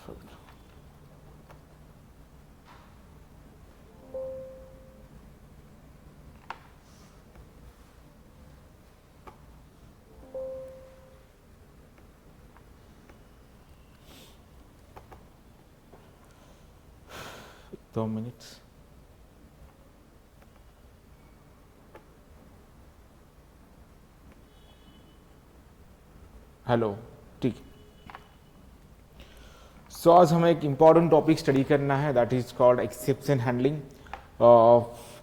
Perfect. दो minutes. Hello, ठीक। सो आज हमें एक इम्पॉर्टेंट टॉपिक स्टडी करना है, that is called exception handling.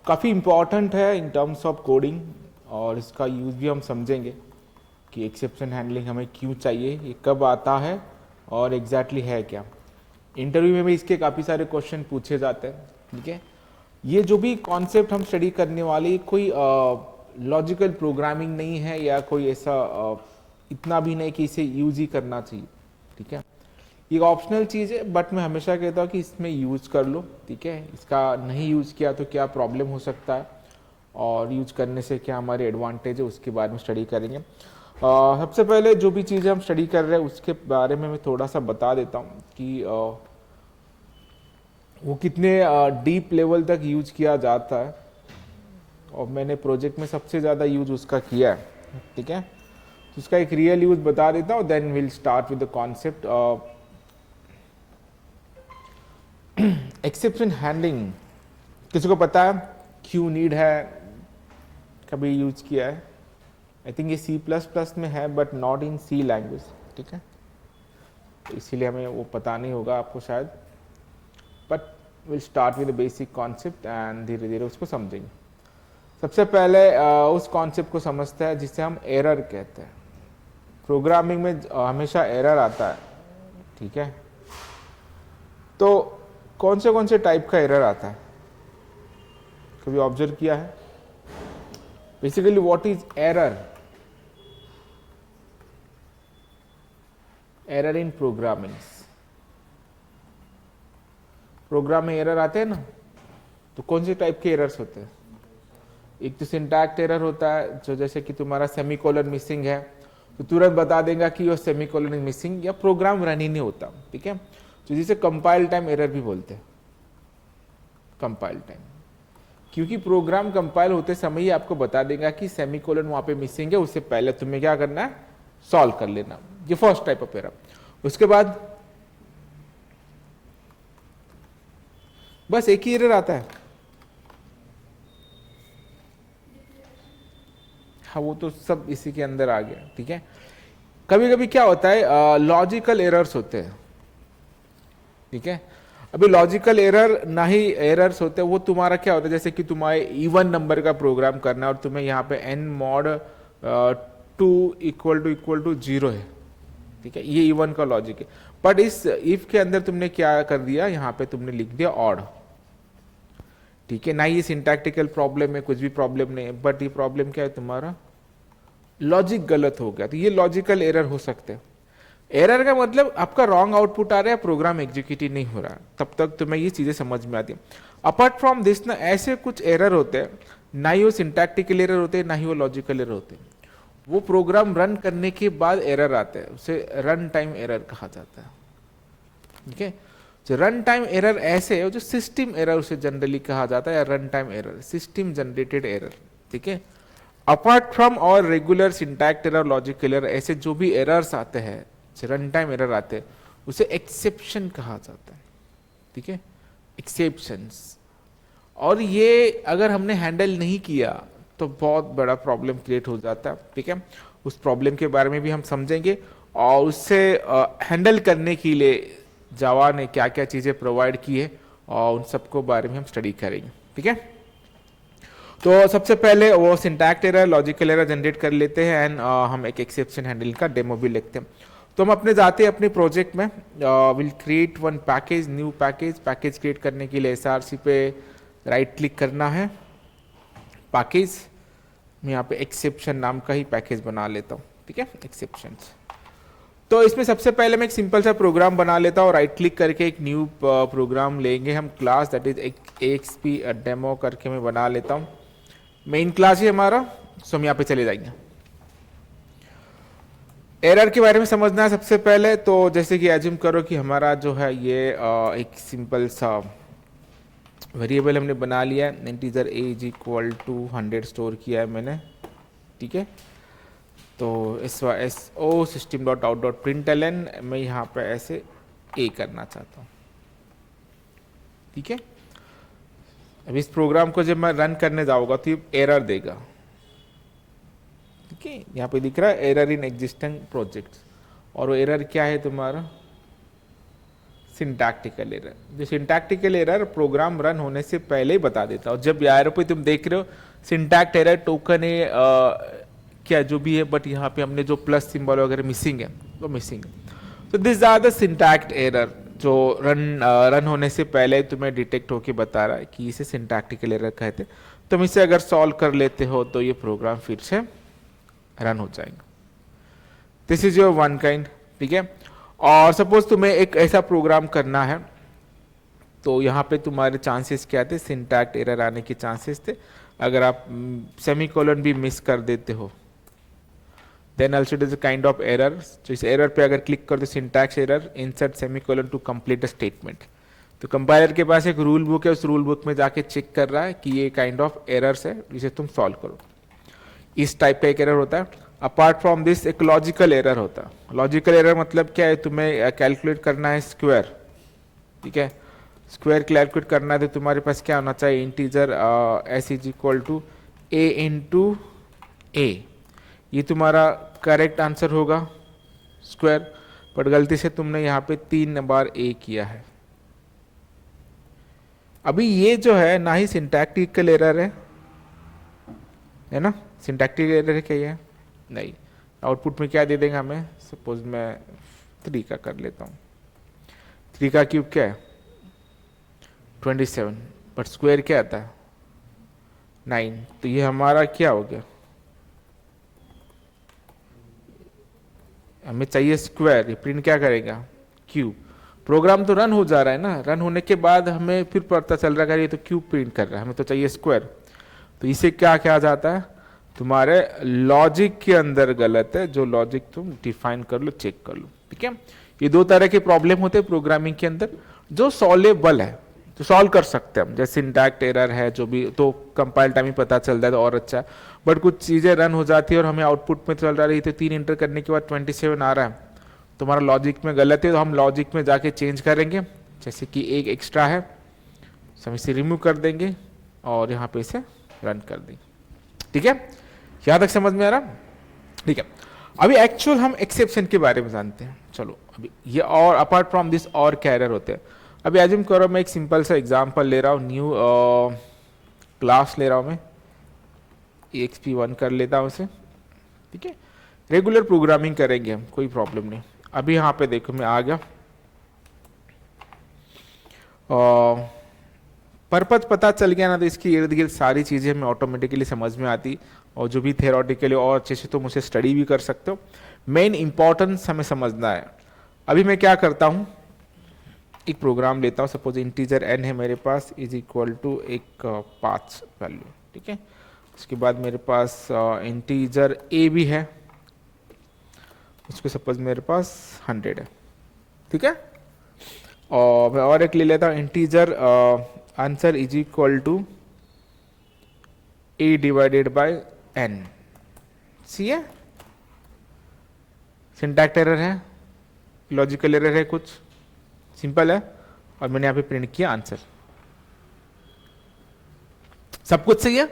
काफ़ी इम्पॉर्टेंट है इन टर्म्स ऑफ कोडिंग, और इसका यूज़ भी हम समझेंगे कि एक्सेप्शन हैंडलिंग हमें क्यों चाहिए, ये कब आता है और एग्जैक्टली है क्या। इंटरव्यू में भी इसके काफ़ी सारे क्वेश्चन पूछे जाते हैं, ठीक है। ये जो भी कॉन्सेप्ट हम स्टडी करने वाले, कोई लॉजिकल प्रोग्रामिंग नहीं है या कोई ऐसा इतना भी नहीं कि इसे यूज ही करना चाहिए, ठीक है। ये ऑप्शनल चीज़ है, बट मैं हमेशा कहता हूँ कि इसमें यूज कर लो, ठीक है। इसका नहीं यूज किया तो क्या प्रॉब्लम हो सकता है और यूज करने से क्या हमारे एडवांटेज है, उसके बारे में स्टडी करेंगे। सबसे पहले जो भी चीज़ें हम स्टडी कर रहे हैं उसके बारे में मैं थोड़ा सा बता देता हूँ कि वो कितने डीप लेवल तक यूज किया जाता है, और मैंने प्रोजेक्ट में सबसे ज़्यादा यूज उसका किया है, ठीक है। तो उसका एक रियल यूज बता देता हूँ, then will start with the concept. Exception handling किसी को पता है क्यों नीड है, कभी यूज किया है? आई थिंक ये C++ में है but not in C language, ठीक है। तो इसीलिए हमें वो पता नहीं होगा आपको शायद, but will start with the basic concept and धीरे धीरे उसको समझेंगे। सबसे पहले उस कॉन्सेप्ट को समझते हैं जिसे हम एरर कहते हैं। प्रोग्रामिंग में हमेशा एरर आता है, ठीक है। तो कौन से टाइप का एरर आता है, कभी ऑब्जर्व किया है? Basically what is error? Error in programming, program में एरर आते हैं ना, तो कौन से टाइप के एरर्स होते हैं? एक तो सिंटैक्स एरर होता है, जो जैसे कि तुम्हारा सेमीकोलन मिसिंग है तो तुरंत बता देगा कि ये सेमीकोलन मिसिंग, या प्रोग्राम रन ही नहीं होता, ठीक है। तो जिसे कंपाइल टाइम एरर भी बोलते हैं, कंपाइल टाइम, क्योंकि प्रोग्राम कंपाइल होते समय ही आपको बता देगा कि सेमीकोलन वहां पे मिसिंग है, उससे पहले तुम्हें क्या करना है, सॉल्व कर लेना। ये फर्स्ट टाइप ऑफ एरर। उसके बाद बस एक ही एरर आता है, हाँ वो तो सब इसी के अंदर आ गया, ठीक है। कभी कभी क्या होता है, लॉजिकल एरर्स होते हैं, ठीक है। अभी लॉजिकल एरर ना ही एरर्स होते हैं, वो तुम्हारा क्या होता है, जैसे कि तुम्हारे इवन नंबर का प्रोग्राम करना है और तुम्हें यहाँ पे n mod 2 इक्वल टू 0 है, ठीक है। ये इवन का लॉजिक है, बट इस इफ के अंदर तुमने क्या कर दिया, यहाँ पे तुमने लिख दिया ऑड, ठीक है ना। ये सिंटैक्टिकल प्रॉब्लम है, कुछ भी प्रॉब्लम नहीं है, बट ये प्रॉब्लम क्या है, तुम्हारा लॉजिक गलत हो गया, तो ये लॉजिकल एरर हो सकते हैं। एरर का मतलब आपका रॉन्ग आउटपुट आ रहा है, प्रोग्राम एग्जीक्यूट नहीं हो रहा, तब तक तुम्हें ये चीजें समझ में आती है। अपार्ट फ्रॉम दिस ना, ऐसे कुछ एरर होते हैं, ना ही वो सिंटैक्टिकल एरर होते हैं, ना ही वो लॉजिकल एरर होते हैं, वो प्रोग्राम रन करने के बाद एरर आते हैं, उसे रन टाइम एरर कहा जाता है, ठीक है। जो रन टाइम एरर ऐसे है, जो सिस्टम एरर उसे जनरली कहा जाता है, या run time error, system generated error, ठीक है। अपार्ट फ्रॉम और रेगुलर सिंटैक्ट एरर, लॉजिकल एरर, ऐसे जो भी एरर्स आते हैं, रन टाइम एरर आते हैं, उसे एक्सेप्शन कहा जाता है, ठीक है, एक्सेप्शंस। और ये अगर हमने हैंडल नहीं किया तो बहुत बड़ा प्रॉब्लम क्रिएट हो जाता है, ठीक है। उस प्रॉब्लम के बारे में भी हम समझेंगे, और उससे हैंडल करने के लिए जावा ने क्या क्या चीज़ें प्रोवाइड की है, और उन सबको बारे में हम स्टडी करेंगे, ठीक है। तो सबसे पहले वो सिंटैक्ट एरर, लॉजिकल एरर जनरेट कर लेते हैं, एंड हम एक एक्सेप्शन हैंडलिंग का डेमो भी लिखते हैं। तो हम अपने जाते हैं अपने प्रोजेक्ट में, will create one package, new package create करने के लिए SRC पे राइट क्लिक करना है, पैकेज मैं यहाँ पे एक्सेप्शन नाम का ही पैकेज बना लेता हूँ, ठीक है, एक्सेप्शंस। तो इसमें सबसे पहले मैं एक सिंपल सा प्रोग्राम बना लेता हूँ, राइट क्लिक करके एक न्यू प्रोग्राम लेंगे हम, class that is AXP demo करके मैं बना लेता हूँ, मेन क्लास ही हमारा। सो हम यहाँ पे चले जाएंगे। एरर के बारे में समझना है सबसे पहले। तो जैसे कि एज्यूम करो कि हमारा जो है ये एक सिंपल सा वेरिएबल हमने बना लिया है, integer a is equal to 100 store किया है मैंने, ठीक है। तो S O system dot out dot print L N, मैं यहाँ पे ऐसे a करना चाहता हूँ, ठीक है। अब इस प्रोग्राम को जब मैं रन करने जाऊँगा तो ये एरर देगा, ठीक है। यहाँ पे दिख रहा है एरर इन एग्जिस्टिंग प्रोजेक्ट, और वो एरर क्या है तुम्हारा, सिंटैक्टिकल एरर। जो सिंटैक्टिकल एरर प्रोग्राम रन होने से पहले ही बता देता है। जब एरर पे तुम देख रहे हो सिंटैक्ट एरर टोकन है क्या जो भी है, बट यहाँ पे हमने जो प्लस सिंबल वगैरह मिसिंग है वो मिसिंग है। तो दिस आर द सिंटैक्ट एरर जो रन होने से पहले तुम्हें डिटेक्ट होके बता रहा है कि इसे सिंटैक्टिकल एरर कहते हैं। तुम इसे अगर सॉल्व कर लेते हो तो ये प्रोग्राम फिर से रन हो जाएगा। This is your one kind, ठीक है। और सपोज तुम्हें एक ऐसा प्रोग्राम करना है, तो यहाँ पे तुम्हारे चांसेस क्या थे, सिंटैक्ट एरर आने के चांसेस थे। अगर आप सेमीकोलन भी मिस कर देते हो then also it is a kind of error. तो इस एरर पे अगर क्लिक कर दो syntax error insert semicolon to complete a statement, तो कंपाइलर के पास एक रूल बुक है, उस रूल बुक में जाके चेक कर रहा है कि ये काइंड ऑफ एरर्स है, जिसे तुम सॉल्व करो। इस टाइप का एक एरर होता है। अपार्ट फ्रॉम दिस एक लॉजिकल एरर होता है। लॉजिकल एरर मतलब क्या है, तुम्हें कैलकुलेट करना है स्क्वायर, ठीक है। स्क्वायर कैलकुलेट करना है तो तुम्हारे पास क्या होना चाहिए, integer S is equal to A into A, ये तुम्हारा करेक्ट आंसर होगा स्क्वायर। बट गलती से तुमने यहाँ पे 3 बार ए किया अभी ये जो है ना ही सिंटैक्टिकल एरर है ना, सिंटैक्टिकल एरर है क्या ये, नहीं। आउटपुट में क्या दे देगा हमें, सपोज मैं 3 का कर लेता हूँ। 3 का क्यूब क्या है 27, बट स्क्वायर क्या आता है 9। तो ये हमारा क्या हो गया, हमें चाहिए स्क्वायर, ये प्रिंट क्या करेगा क्यूब। प्रोग्राम तो रन हो जा रहा है ना, रन होने के बाद हमें फिर पता चल रहा है ये तो क्यूब प्रिंट कर रहा है, हमें तो चाहिए स्क्वायर। तो इसे क्या कहा जाता है, तुम्हारे लॉजिक के अंदर गलत है, जो लॉजिक तुम डिफाइन कर लो, चेक कर लो, ठीक है। ये 2 तरह के प्रॉब्लम होते हैं प्रोग्रामिंग के अंदर, जो सॉल्वेबल है, तो सॉल्व कर सकते हैं हम। जैसे सिंटैक्स एरर है जो भी, तो कंपाइल टाइम ही पता चलता है तो और अच्छा है। बट कुछ चीज़ें रन हो जाती है और हमें आउटपुट में चल रही तो 3 इंटर करने के बाद 27 आ रहा है, तुम्हारा लॉजिक में गलत है, तो हम लॉजिक में जाके चेंज करेंगे। जैसे कि एक एक्स्ट्रा है, हम इसे रिमूव कर देंगे और यहाँ पे इसे रन कर देंगे, ठीक है। यहाँ तक समझ में आ रहा, ठीक है। अभी एक्चुअल हम एक्सेप्शन के बारे में जानते हैं। चलो अभी ये, और अपार्ट फ्रॉम दिस और क्या एरर होते हैं। अभी एज्यूम करो मैं एक सिंपल सा एग्जांपल ले रहा हूँ, न्यू क्लास ले रहा हूँ मैं, exp1 कर लेता हूँ उसे, ठीक है। रेगुलर प्रोग्रामिंग करेंगे हम, कोई प्रॉब्लम नहीं। अभी यहाँ पे देखो मैं आ गया, पर्पज पता चल गया ना, तो इसकी इर्द गिर्द सारी चीज़ें हमें ऑटोमेटिकली समझ में आती, और जो भी थियोरेटिकली और अच्छे से तुम उसे स्टडी भी कर सकते हो। मेन इंपॉर्टेंस हमें समझना है। अभी मैं क्या करता हूँ, एक प्रोग्राम लेता हूँ, सपोज इंटीजर n है मेरे पास, इज इक्वल टू एक 5 वैल्यू, ठीक है। उसके बाद मेरे पास इंटीजर a भी है, उसको सपोज मेरे पास 100 है, ठीक है। और मैं और एक ले लेता हूँ, integer answer is equal to a divided by n। सी है, सिंटैक्स एरर है, लॉजिकल एरर है, कुछ सिंपल है, और मैंने यहाँ पे प्रिंट किया आंसर, सब कुछ सही है।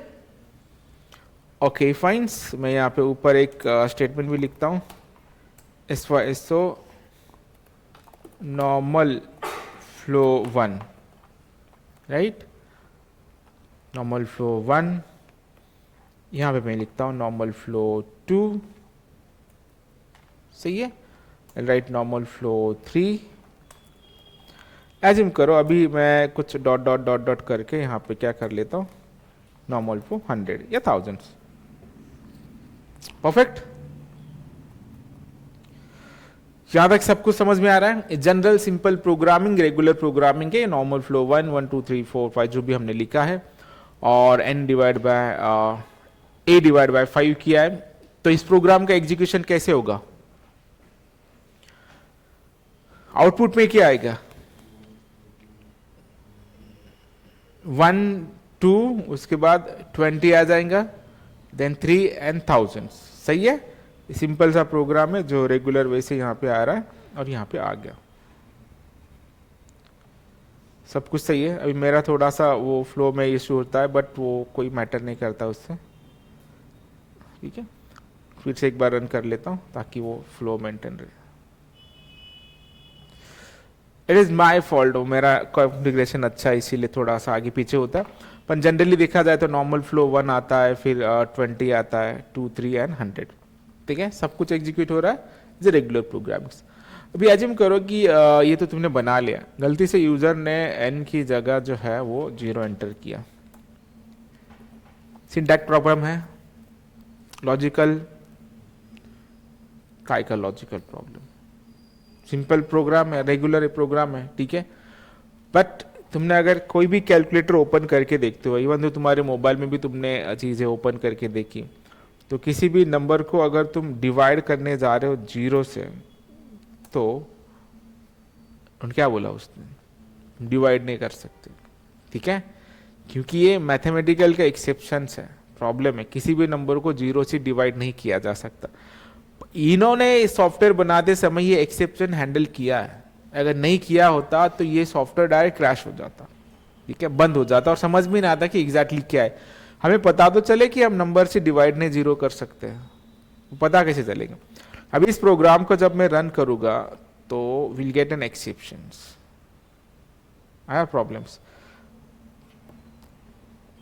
ओके फाइन्स, मैं यहाँ पे ऊपर एक स्टेटमेंट भी लिखता हूँ, S O normal flow 1, right, normal flow 1। यहाँ पे मैं लिखता हूँ नॉर्मल फ्लो 2, सही है, राइट, नॉर्मल फ्लो 3। एज्यूम करो अभी मैं कुछ डॉट डॉट डॉट डॉट करके यहाँ पे क्या कर लेता हूँ, नॉर्मल फ्लो 100 या 1000। परफेक्ट, यहाँ तक सब कुछ समझ में आ रहा है। General simple programming, regular programming है, नॉर्मल फ्लो 1 1 2 3 4 5 जो भी हमने लिखा है, और n divide by a divide by 5 किया है। तो इस प्रोग्राम का एग्जीक्यूशन कैसे होगा, आउटपुट में क्या आएगा, 1 2, उसके बाद 20 आ जाएगा, देन 3 and 1000। सही है, सिंपल सा प्रोग्राम है जो रेगुलर वे से यहाँ पे आ रहा है और यहाँ पे आ गया, सब कुछ सही है। अभी मेरा थोड़ा सा वो फ्लो में इशू होता है, बट वो कोई मैटर नहीं करता उससे, ठीक है। फिर से एक बार रन कर लेता हूँ ताकि वो फ्लो मेंटेन रहे। इट इज़ माई फॉल्ट, मेरा कॉन्फ़िगरेशन अच्छा है इसीलिए थोड़ा सा आगे पीछे होता है, पर जनरली देखा जाए तो नॉर्मल फ्लो 1 आता है, फिर 20 आता है, 2 3 एंड 100, ठीक है। सब कुछ एग्जीक्यूट हो रहा है इज रेगुलर प्रोग्रामिंग। अभी एज्यूम करो कि ये तो तुमने बना लिया, गलती से यूजर ने n की जगह जो है वो 0 एंटर किया, सिंटैक्स प्रॉब्लम है, लॉजिकल, काय का लॉजिकल प्रॉब्लम, सिंपल प्रोग्राम है, रेगुलर प्रोग्राम है, ठीक है। बट तुमने अगर कोई भी कैलकुलेटर ओपन करके देखते हो, इवन तो तुम्हारे मोबाइल में भी तुमने चीज़ें ओपन करके देखी, तो किसी भी नंबर को अगर तुम डिवाइड करने जा रहे हो 0 से, तो क्या बोला उसने, डिवाइड नहीं कर सकते, ठीक है, क्योंकि ये मैथमेटिकल का एक्सेप्शन है, प्रॉब्लम है, किसी भी नंबर को 0 से डिवाइड नहीं किया जा सकता। इन्होंने सॉफ्टवेयर बनाते समय ये एक्सेप्शन हैंडल किया है, अगर नहीं किया होता तो ये सॉफ्टवेयर डायरेक्ट क्रैश हो जाता, ठीक है, बंद हो जाता और समझ में नहीं आता कि एग्जैक्टली क्या है। हमें पता तो चले कि हम नंबर से डिवाइड नहीं 0 कर सकते हैं, पता कैसे चलेगा। अभी इस प्रोग्राम को जब मैं रन करूंगा तो will get an exceptions, I have problems,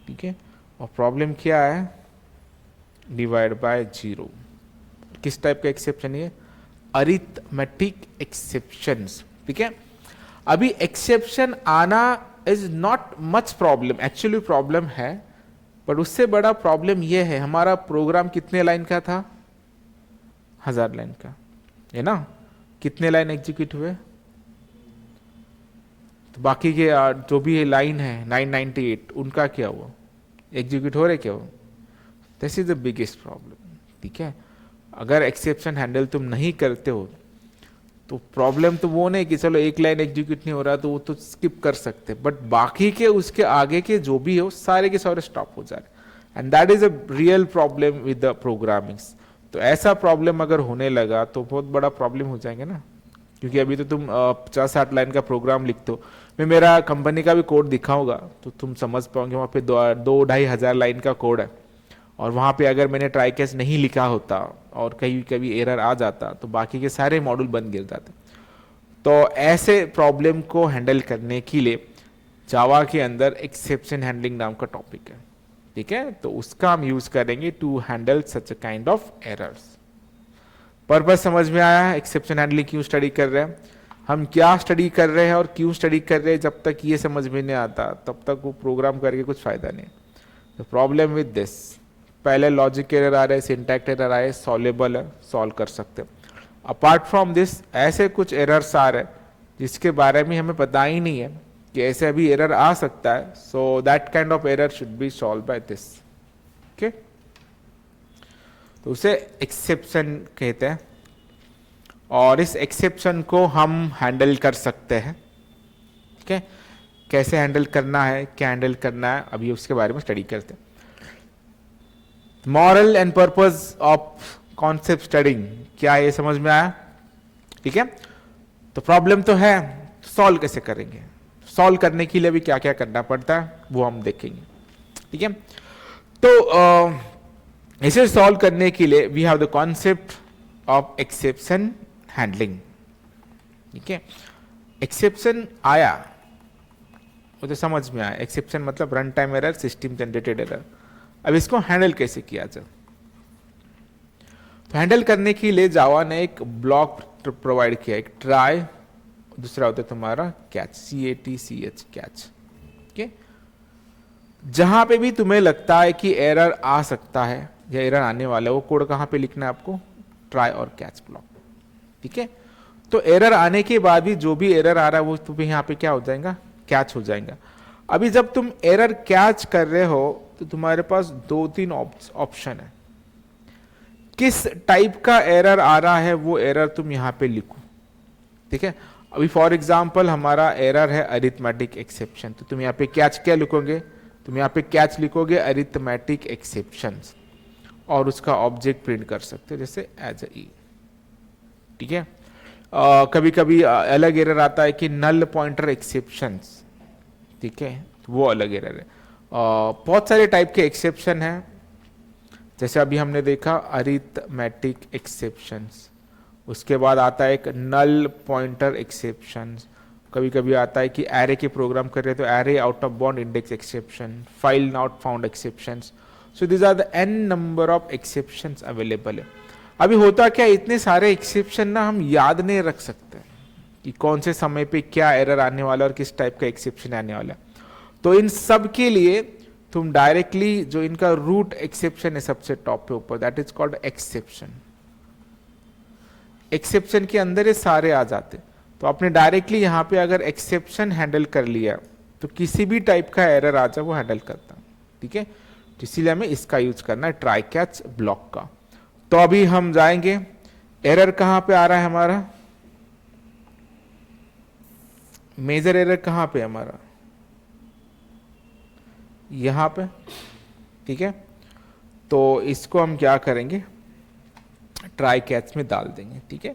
ठीक है। और प्रॉब्लम क्या है, डिवाइड बाय 0, किस टाइप का एक्सेप्शन है, अरिथमेटिक एक्सेप्शंस, ठीक है। अभी एक्सेप्शन आना is not much problem, actually problem है, बट उससे बड़ा प्रॉब्लम यह है हमारा प्रोग्राम कितने लाइन का था, 1000 लाइन का है ना, कितने लाइन एग्जीक्यूट हुए, तो बाकी के जो भी लाइन है 998 उनका क्या हुआ, एग्जीक्यूट हो रहे क्या हो, this is the biggest problem, ठीक है। अगर एक्सेप्शन हैंडल तुम नहीं करते हो तो प्रॉब्लम तो वो नहीं कि चलो एक लाइन एग्जीक्यूट नहीं हो रहा तो वो तो स्किप कर सकते, बट बाकी के उसके आगे के जो भी हो सारे के सारे स्टॉप हो जा रहे, and that is a real problem with the programming. तो ऐसा प्रॉब्लम अगर होने लगा तो बहुत बड़ा प्रॉब्लम हो जाएंगे ना, क्योंकि अभी तो तुम 50-60 लाइन का प्रोग्राम लिखते हो, मैं मेरा कंपनी का भी कोड दिखाऊंगा तो तुम समझ पाओगे, वहाँ पे 2-2,500 लाइन का कोड है, और वहाँ पे अगर मैंने ट्राई कैच नहीं लिखा होता और कहीं कभी एरर आ जाता तो बाकी के सारे मॉड्यूल बंद गिर जाते। तो ऐसे प्रॉब्लम को हैंडल करने के लिए जावा के अंदर एक्सेप्शन हैंडलिंग नाम का टॉपिक है, ठीक है, तो उसका हम यूज करेंगे to handle such a kind of errors. Purpose समझ में आया है, एक्सेप्शन हैंडलिंग क्यों स्टडी कर रहे हैं, हम क्या स्टडी कर रहे हैं और क्यों स्टडी कर रहे हैं, जब तक ये समझ में नहीं आता तब तक वो प्रोग्राम करके कुछ फायदा नहीं। द प्रॉब्लम विद दिस, पहले लॉजिक एरर आ रहे, सिंटैक्स एरर आए, सॉल्वेबल है, सॉल्व कर सकते हैं। अपार्ट फ्रॉम दिस ऐसे कुछ एरर्स आ रहे जिसके बारे में हमें पता ही नहीं है कि ऐसे अभी एरर आ सकता है, so that kind of error should be solve by this, okay. तो उसे एक्सेप्शन कहते हैं, और इस एक्सेप्शन को हम हैंडल कर सकते हैं, ठीक है। कैसे हैंडल करना है, क्या हैंडल करना है, अभी उसके बारे में स्टडी करते हैं। Moral and purpose of concept studying क्या है, ये समझ में आया, ठीक है। तो प्रॉब्लम तो है, सॉल्व कैसे करेंगे, सॉल्व करने के लिए भी क्या क्या करना पड़ता है वो हम देखेंगे, ठीक है। तो इसे सॉल्व करने के लिए we have the concept of exception handling, ठीक है। एक्सेप्शन आया वो तो समझ में आया, एक्सेप्शन मतलब run time error, system generated error. अब इसको हैंडल कैसे किया जाए, तो हैंडल करने के लिए जावा ने एक ब्लॉक प्रोवाइड किया, एक ट्राई, दूसरा होता है तुम्हारा कैच, CATCH कैच, ओके। जहां पे भी तुम्हें लगता है कि एरर आ सकता है या एरर आने वाला है, वो कोड कहां पे लिखना है आपको, ट्राई और कैच ब्लॉक, ठीक है। तो एरर आने के बाद भी जो भी एरर आ रहा है वो तुम्हें यहाँ पे क्या हो जाएगा, कैच हो जाएगा। अभी जब तुम एरर कैच कर रहे हो तो तुम्हारे पास 2-3 ऑप्शन है, किस टाइप का एरर आ रहा है वो एरर तुम यहाँ पे लिखो, ठीक है। अभी फॉर एग्जांपल हमारा एरर है अरिथमेटिक एक्सेप्शन, तो तुम यहाँ पे कैच क्या लिखोगे, तुम यहाँ पे कैच लिखोगे अरिथमेटिक एक्सेप्शंस और उसका ऑब्जेक्ट प्रिंट कर सकते हो जैसे एज ई। ठीक है, कभी कभी अलग एरर आता है कि नल पॉइंटर एक्सेप्शंस, ठीक है, तो वो अलग एरर है। बहुत सारे टाइप के एक्सेप्शन हैं, जैसे अभी हमने देखा अरिथमेटिक एक्सेप्शंस, उसके बाद आता है एक नल पॉइंटर एक्सेप्शंस, कभी कभी आता है कि एरे के प्रोग्राम कर रहे हैं तो array out of bound index exception, file not found exceptions. So this are the n number of exceptions available है। अभी होता क्या, इतने सारे एक्सेप्शन ना हम याद नहीं रख सकते कि कौन से समय पे क्या एरर आने वाला और किस टाइप का एक्सेप्शन आने वाला। तो इन सब के लिए तुम डायरेक्टली जो इनका रूट एक्सेप्शन है सबसे टॉप पे ऊपर, that is called exception. Exception के अंदर ये सारे आ जाते, तो आपने डायरेक्टली यहाँ पे अगर एक्सेप्शन हैंडल कर लिया तो किसी भी टाइप का एरर आ जाए वो हैंडल करता। ठीक है, तो इसीलिए हमें इसका यूज करना है ट्राई कैच ब्लॉक का। तो अभी हम जाएंगे, एरर कहां पे आ रहा है हमारा, मेजर एरर कहां पे हमारा, यहां पे। ठीक है, तो इसको हम क्या करेंगे, ट्राई कैच में डाल देंगे। ठीक है,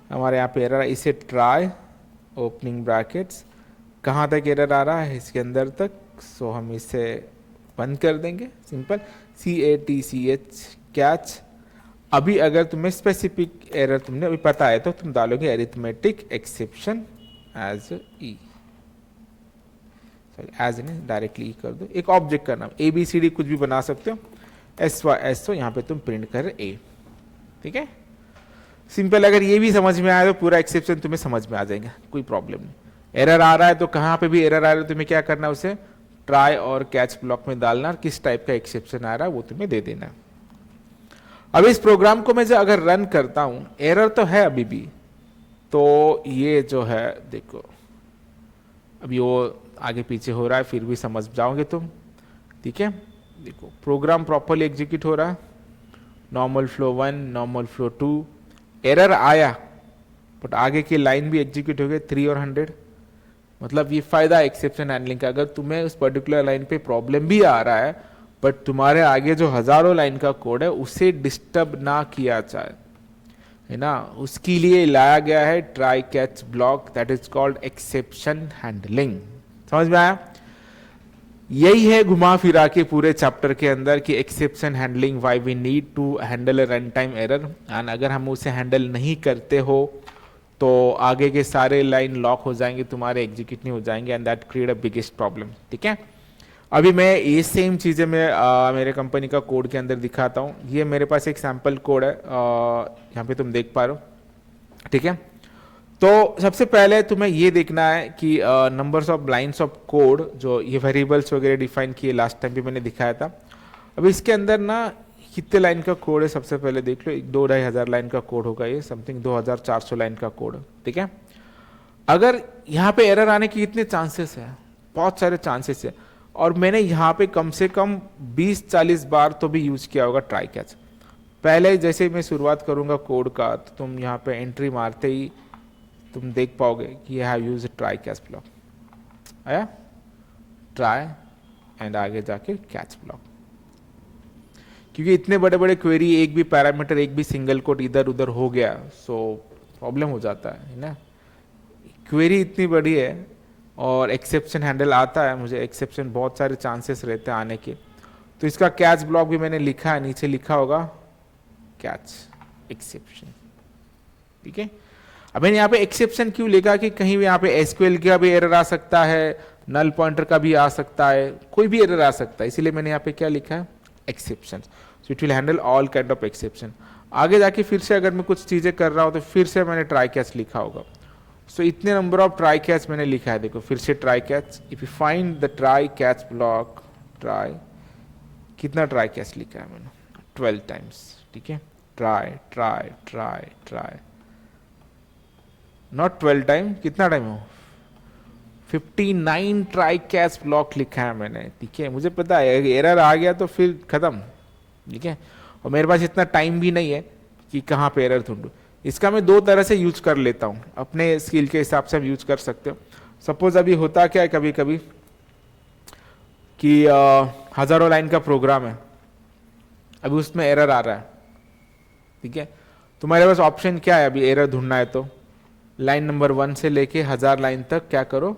हमारे यहाँ पे एरर, इसे ट्राई ओपनिंग ब्रैकेट्स, कहाँ तक एरर आ रहा है, इसके अंदर तक। सो हम इसे बंद कर देंगे, सिंपल CATCH कैच। अभी अगर तुम्हें स्पेसिफिक एरर तुमने अभी पता है तो तुम डालोगे अरिथमेटिक एक्सेप्शन एज ई, एज ने डायरेक्टली कर दो, एक ऑब्जेक्ट का नाम ABCD कुछ भी बना सकते हो, SO यहाँ पे तुम प्रिंट कर A। ठीक है, सिंपल। अगर ये भी समझ में आया तो पूरा एक्सेप्शन तुम्हें समझ में आ जाएगा, कोई प्रॉब्लम नहीं। एरर आ रहा है तो कहाँ पे भी एरर आ रहा है तुम्हें क्या करना है, उसे ट्राई और कैच ब्लॉक में डालना, किस टाइप का एक्सेप्शन आ रहा है वो तुम्हें दे देना। अब इस प्रोग्राम को मैं जो अगर रन करता हूं, एरर तो है अभी भी, तो ये जो है देखो अभी वो आगे पीछे हो रहा है, फिर भी समझ जाओगे तुम। ठीक है, देखो प्रोग्राम प्रॉपरली एग्जीक्यूट हो रहा है, normal flow 1, normal flow 2, error आया बट आगे की लाइन भी एग्जीक्यूट हो गई 3 और 100। मतलब ये फायदा है एक्सेप्शन हैंडलिंग का, अगर तुम्हें उस पर्टिकुलर लाइन पे प्रॉब्लम भी आ रहा है बट तुम्हारे आगे जो हजारों लाइन का कोड है उसे डिस्टर्ब ना किया जाए, है ना, उसके लिए लाया गया है try catch block, that is called exception handling. समझ में आया? यही है घुमा फिरा के पूरे चैप्टर के अंदर कि exception handling, why we need to handle a run time error, and अगर हम उसे हैंडल नहीं करते हो तो आगे के सारे लाइन लॉक हो जाएंगे, तुम्हारे एग्जीक्यूट नहीं हो जाएंगे, and that create a biggest problem. ठीक है, अभी मैं ये सेम चीज़ें मैं मेरे कंपनी का कोड के अंदर दिखाता हूँ। ये मेरे पास एक सैम्पल कोड है, यहाँ पे तुम देख पा रहे हो। ठीक है, तो सबसे पहले तुम्हें ये देखना है कि numbers of lines of code, जो ये वेरिएबल्स वगैरह डिफाइन किए लास्ट टाइम भी मैंने दिखाया था। अब इसके अंदर ना कितने लाइन का कोड है सबसे पहले देख लो, 2-2.5 हज़ार लाइन का कोड होगा, ये समथिंग 2400 लाइन का कोड। ठीक है, अगर यहाँ पे एरर आने के कितने चांसेस है, बहुत सारे चांसेस है, और मैंने यहाँ पे कम से कम 20-40 बार तो भी यूज किया होगा ट्राई कैच। पहले जैसे मैं शुरुआत करूँगा कोड का, तो तुम यहाँ पे एंट्री मारते ही तुम देख पाओगे कि I have used try catch block, आया ट्राई एंड आगे जाके कैच ब्लॉक। क्योंकि इतने बड़े बड़े क्वेरी, एक भी पैरामीटर, एक भी सिंगल कोट इधर उधर हो गया, सो प्रॉब्लम हो जाता है ना। क्वेरी इतनी बड़ी है और एक्सेप्शन हैंडल आता है, मुझे एक्सेप्शन बहुत सारे चांसेस रहते हैं आने के, तो इसका कैच ब्लॉक भी मैंने लिखा है, नीचे लिखा होगा कैच एक्सेप्शन। ठीक है, अब मैंने यहाँ पे एक्सेप्शन क्यों लिखा कि कहीं भी यहाँ पे एसक्यूएल का भी एरर आ सकता है, नल पॉइंटर का भी आ सकता है, कोई भी एरर आ सकता है, इसीलिए मैंने यहाँ पे क्या लिखा है exception. So it will handle all kind of exception. आगे जाके फिर से अगर मैं कुछ चीजें कर रहा हूँ तो फिर से मैंने ट्राई कैच लिखा होगा। सो इतने नंबर ऑफ ट्राई कैच मैंने लिखा है, देखो फिर से try catch, if you find the try catch block, try, कितना ट्राई कैच लिखा है मैंने, 12 टाइम्स। ठीक है, try try try try, not 12 time, कितना टाइम हो, 59 ट्राई कैच ब्लॉक लिखा है मैंने। ठीक है, मुझे पता है एरर आ गया तो फिर खत्म। ठीक है, और मेरे पास इतना टाइम भी नहीं है कि कहाँ पे एरर ढूंढूं, इसका मैं दो तरह से यूज कर लेता हूँ, अपने स्किल के हिसाब से हम यूज कर सकते हो। सपोज अभी होता क्या है कभी कभी कि हजारों लाइन का प्रोग्राम है, अभी उसमें एरर आ रहा है, ठीक है। तुम्हारे पास ऑप्शन क्या है अभी एरर ढूंढना है तो लाइन नंबर 1 से लेके 1000 लाइन तक क्या करो,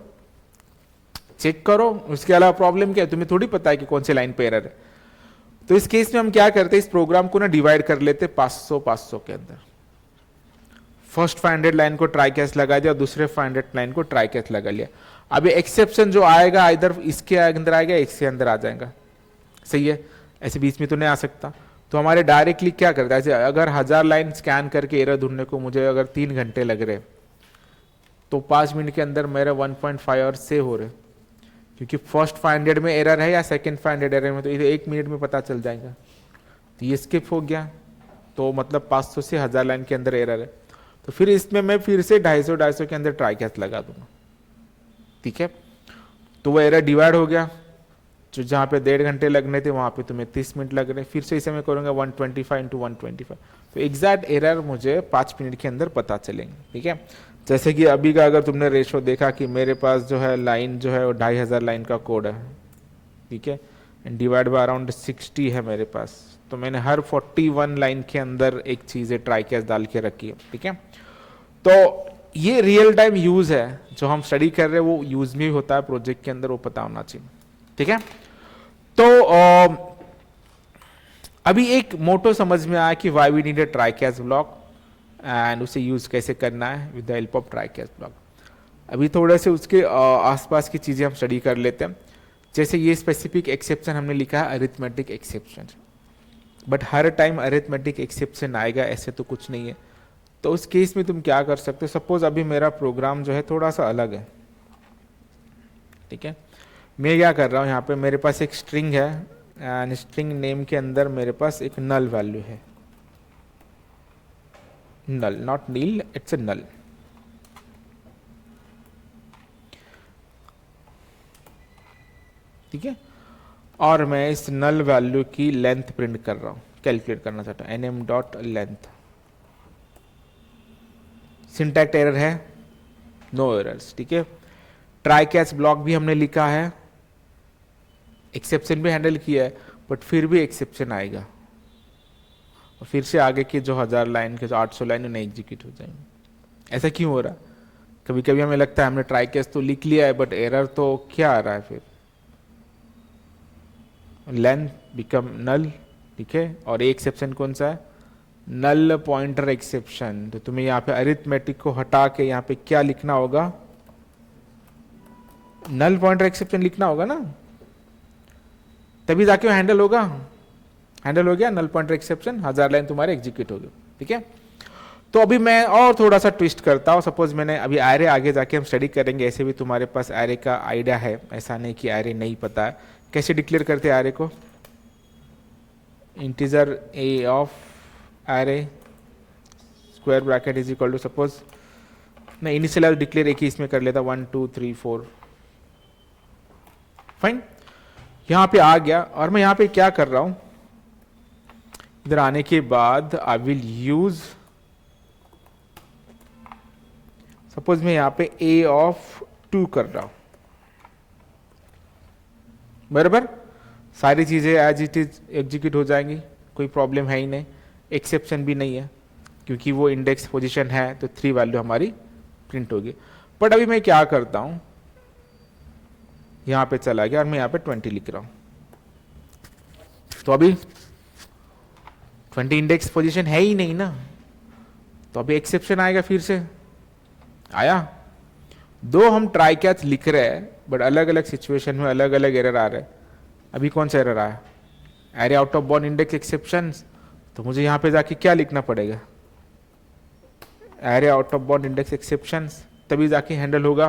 चेक करो। उसके अलावा प्रॉब्लम क्या है तुम्हें थोड़ी पता है कि कौन सी लाइन पे एरर है। तो इस केस में हम क्या करते हैं, इस प्रोग्राम को ना डिवाइड कर लेते 500 के अंदर। फर्स्ट 500 लाइन को ट्राई कैच लगा दिया और दूसरे 500 लाइन को ट्राई कैच लगा लिया। अब एक्सेप्शन जो आएगा इधर इसके अंदर आएगा, इसके अंदर आ जाएगा, सही है। ऐसे बीच में तो नहीं आ सकता। तो हमारे डायरेक्टली क्या करता है, अगर 1000 लाइन स्कैन करके एरर ढूंढने को मुझे अगर 3 घंटे लग रहे तो 5 मिनट के अंदर मेरे 1.5 आवर से हो रहे, क्योंकि फर्स्ट 500 में एरर है या सेकंड 500 एरर में, तो इधर 1 मिनट में पता चल जाएगा। तो ये स्किप हो गया, तो मतलब 500 से 1000 लाइन के अंदर एरर है। तो फिर इसमें मैं फिर से 250 के अंदर ट्राई कैच लगा दूंगा, ठीक है। तो वो एरर डिवाइड हो गया, जो जहाँ पे 1.5 घंटे लगने थे वहाँ पे तुम्हें 30 मिनट लग रहे। फिर से इसे मैं करूँगा 125 × 125, तो एग्जैक्ट एरर मुझे 5 मिनट के अंदर पता चलेंगे, ठीक है। जैसे कि अभी का अगर तुमने रेशो देखा कि मेरे पास जो है लाइन जो है वो 2500 लाइन का कोड है, ठीक है, एंड डिवाइड बाय अराउंड 60 है मेरे पास। तो मैंने हर 41 लाइन के अंदर एक चीज़ है ट्राई कैच डाल के रखी है, ठीक है। तो ये रियल टाइम यूज है, जो हम स्टडी कर रहे हैं वो यूज भी होता है प्रोजेक्ट के अंदर, वो पता होना चाहिए, ठीक है। तो अभी एक मोटो समझ में आया कि why we need a try catch block and उसे यूज कैसे करना है with the help of try catch block. अभी थोड़े से उसके आसपास की चीजें हम स्टडी कर लेते हैं। जैसे ये स्पेसिफिक एक्सेप्शन हमने लिखा है arithmetic exception, but her time arithmetic exception आएगा ऐसे तो कुछ नहीं है। तो उस केस में तुम क्या कर सकते हो, सपोज अभी मेरा प्रोग्राम जो है थोड़ा सा अलग है, ठीक है। मैं क्या कर रहा हूँ, यहाँ पे मेरे पास एक स्ट्रिंग है एंड स्ट्रिंग नेम के अंदर मेरे पास एक नल वैल्यू है, नल नॉट नील, इट्स ए नल, ठीक है। और मैं इस नल वैल्यू की लेंथ प्रिंट कर रहा हूँ, कैलकुलेट करना चाहता हूँ nm.length। सिंटैक्स एरर है, नो एरर्स, ठीक है। ट्राई कैच ब्लॉक भी हमने लिखा है, एक्सेप्शन भी हैंडल किया है, बट फिर भी एक्सेप्शन आएगा और फिर से आगे की जो 1000 लाइन के जो 800 लाइन उन्हें एग्जीक्यूट हो जाएंगे। ऐसा क्यों हो रहा है? कभी कभी हमें लगता है हमने ट्राई कैच तो लिख लिया है, बट एरर तो क्या आ रहा है, फिर लेंथ बिकम नल, ठीक है। और ये एक्सेप्शन कौन सा है, नल पॉइंटर एक्सेप्शन। तो तुम्हें यहाँ पे अरिथमेटिक को हटा के यहाँ पे क्या लिखना होगा, नल पॉइंटर एक्सेप्शन लिखना होगा ना, तभी जाके हैंडल होगा। हैंडल हो गया नल पॉइंटर एक्सेप्शन, 1000 लाइन तुम्हारे एग्जीक्यूट हो गए, ठीक है। तो अभी मैं और थोड़ा सा ट्विस्ट करता हूँ। सपोज मैंने अभी एरे आगे जाके हम स्टडी करेंगे, ऐसे भी तुम्हारे पास एरे का आइडिया है, ऐसा नहीं कि एरे नहीं पता है। कैसे डिक्लेयर करते हैं एरे को, integer A of array square bracket is equal to, suppose मैं इनिशियल डिक्लेयर एक ही इसमें कर लेता 1 2 3 4, फाइन। यहां पे आ गया और मैं यहां पे क्या कर रहा हूं, इधर आने के बाद आई विल यूज, सपोज मैं यहां पे ए ऑफ 2 कर रहा हूं, बराबर। सारी चीजें एज इट इज एग्जीक्यूट हो जाएंगी, कोई प्रॉब्लम है ही नहीं, एक्सेप्शन भी नहीं है क्योंकि वो इंडेक्स पोजीशन है, तो 3 वैल्यू हमारी प्रिंट होगी। बट अभी मैं क्या करता हूं, यहां पे चला गया और मैं यहां पे 20 लिख रहा हूं, तो अभी 20 इंडेक्स पोजीशन है ही नहीं ना, तो अभी एक्सेप्शन आएगा, फिर से आया। दो हम ट्राई कैच लिख रहे हैं, बट अलग अलग सिचुएशन में अलग अलग एरर आ रहे हैं। अभी कौन सा एरर आया, array out of bound index exception, तो मुझे यहां पे जाके क्या लिखना पड़ेगा, array out of bound index exception, तभी जाके हैंडल होगा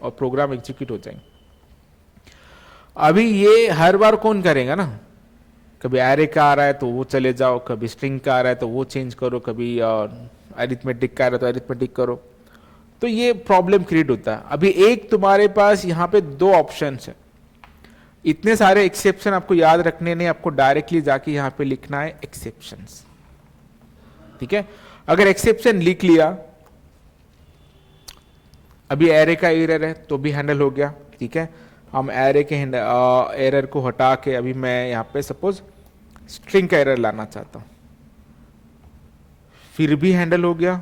और प्रोग्राम एग्जीक्यूट हो जाएंगे। अभी ये हर बार कौन करेगा ना, कभी एरे का आ रहा है तो वो चले जाओ, कभी स्ट्रिंग का आ रहा है तो वो चेंज करो, कभी अरिथमेटिक का आ रहा है तो अरिथमेटिक करो, तो ये प्रॉब्लम क्रिएट होता है। अभी एक तुम्हारे पास यहाँ पे 2 ऑप्शंस है, इतने सारे एक्सेप्शन आपको याद रखने नहीं, आपको डायरेक्टली जाके यहाँ पे लिखना है एक्सेप्शंस, ठीक है। अगर एक्सेप्शन लिख लिया, अभी एरे का एरर है तो भी हैंडल हो गया, ठीक है। हम एरे के एरर को हटा के अभी मैं यहाँ पे सपोज स्ट्रिंग का एरर लाना चाहता हूँ, फिर भी हैंडल हो गया,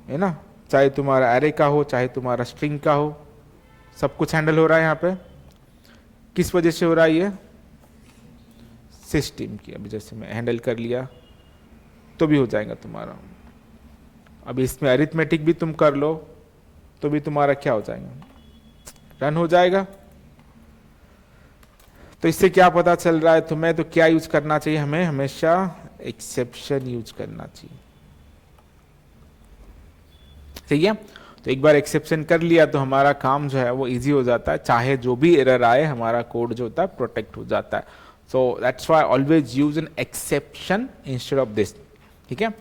है ना। चाहे तुम्हारा एरे का हो चाहे तुम्हारा स्ट्रिंग का हो, सब कुछ हैंडल हो रहा है यहाँ पे। किस वजह से हो रहा है ये? सिस्टम की। अभी जैसे मैं हैंडल कर लिया तो भी हो जाएगा तुम्हारा। अभी इसमें अरिथमेटिक भी तुम कर लो तो भी तुम्हारा क्या हो जाएगा, रन हो जाएगा। तो इससे क्या पता चल रहा है तुम्हें? तो क्या यूज करना चाहिए हमें? हमेशा एक्सेप्शन यूज करना चाहिए, ठीक है। तो एक बार एक्सेप्शन कर लिया तो हमारा काम जो है वो इजी हो जाता है, चाहे जो भी एरर आए हमारा कोड जो होता है प्रोटेक्ट हो जाता है। So that's why always use an exception instead of this, ठीक है।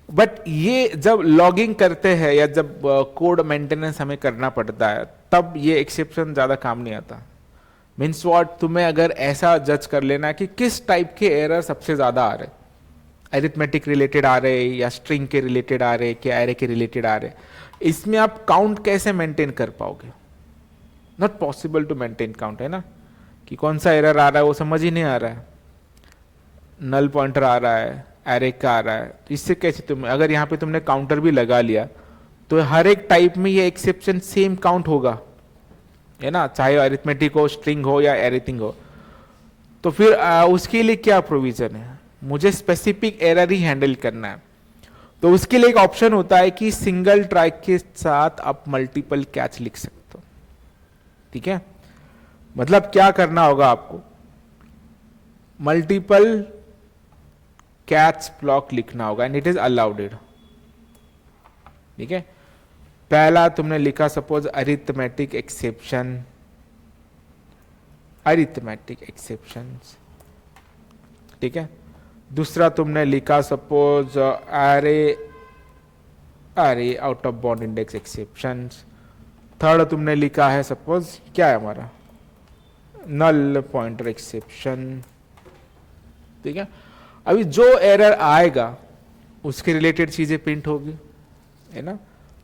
बट ये जब लॉगिंग करते हैं या जब कोड मेंटेनेंस हमें करना पड़ता है तब ये एक्सेप्शन ज्यादा काम नहीं आता। मीन्स व्हाट, तुम्हें अगर ऐसा जज कर लेना कि किस टाइप के एरर सबसे ज्यादा आ रहे, अरिथमेटिक रिलेटेड आ रहे या स्ट्रिंग के रिलेटेड आ रहे कि एरे के रिलेटेड आ रहे, इसमें आप काउंट कैसे मेंटेन कर पाओगे? Not possible to maintain count, है ना। कि कौन सा एरर आ रहा है वो समझ ही नहीं आ रहा है, नल पॉइंटर आ रहा है, एरे का आ रहा है, तो इससे कैसे तुम, अगर यहाँ पे तुमने काउंटर भी लगा लिया तो हर एक टाइप में ये एक्सेप्शन सेम काउंट होगा, है ना, चाहे अरिथमेटिक हो, स्ट्रिंग हो या एनीथिंग हो। तो फिर उसके लिए क्या प्रोविजन है? मुझे स्पेसिफिक एरर ही हैंडल करना है, तो उसके लिए एक ऑप्शन होता है कि सिंगल ट्राई के साथ आप मल्टीपल कैच लिख सकते हो, ठीक है। मतलब क्या करना होगा आपको? मल्टीपल कैच ब्लॉक लिखना होगा एंड इट इज अलाउडेड, ठीक है। पहला तुमने लिखा suppose arithmetic exception, arithmetic exceptions, ठीक है। दूसरा तुमने लिखा suppose array, array out of bound index exceptions. Third तुमने लिखा है सपोज क्या है हमारा, नल पॉइंटर एक्सेप्शन, ठीक है। अभी जो एरर आएगा उसके रिलेटेड चीजें प्रिंट होगी, है ना।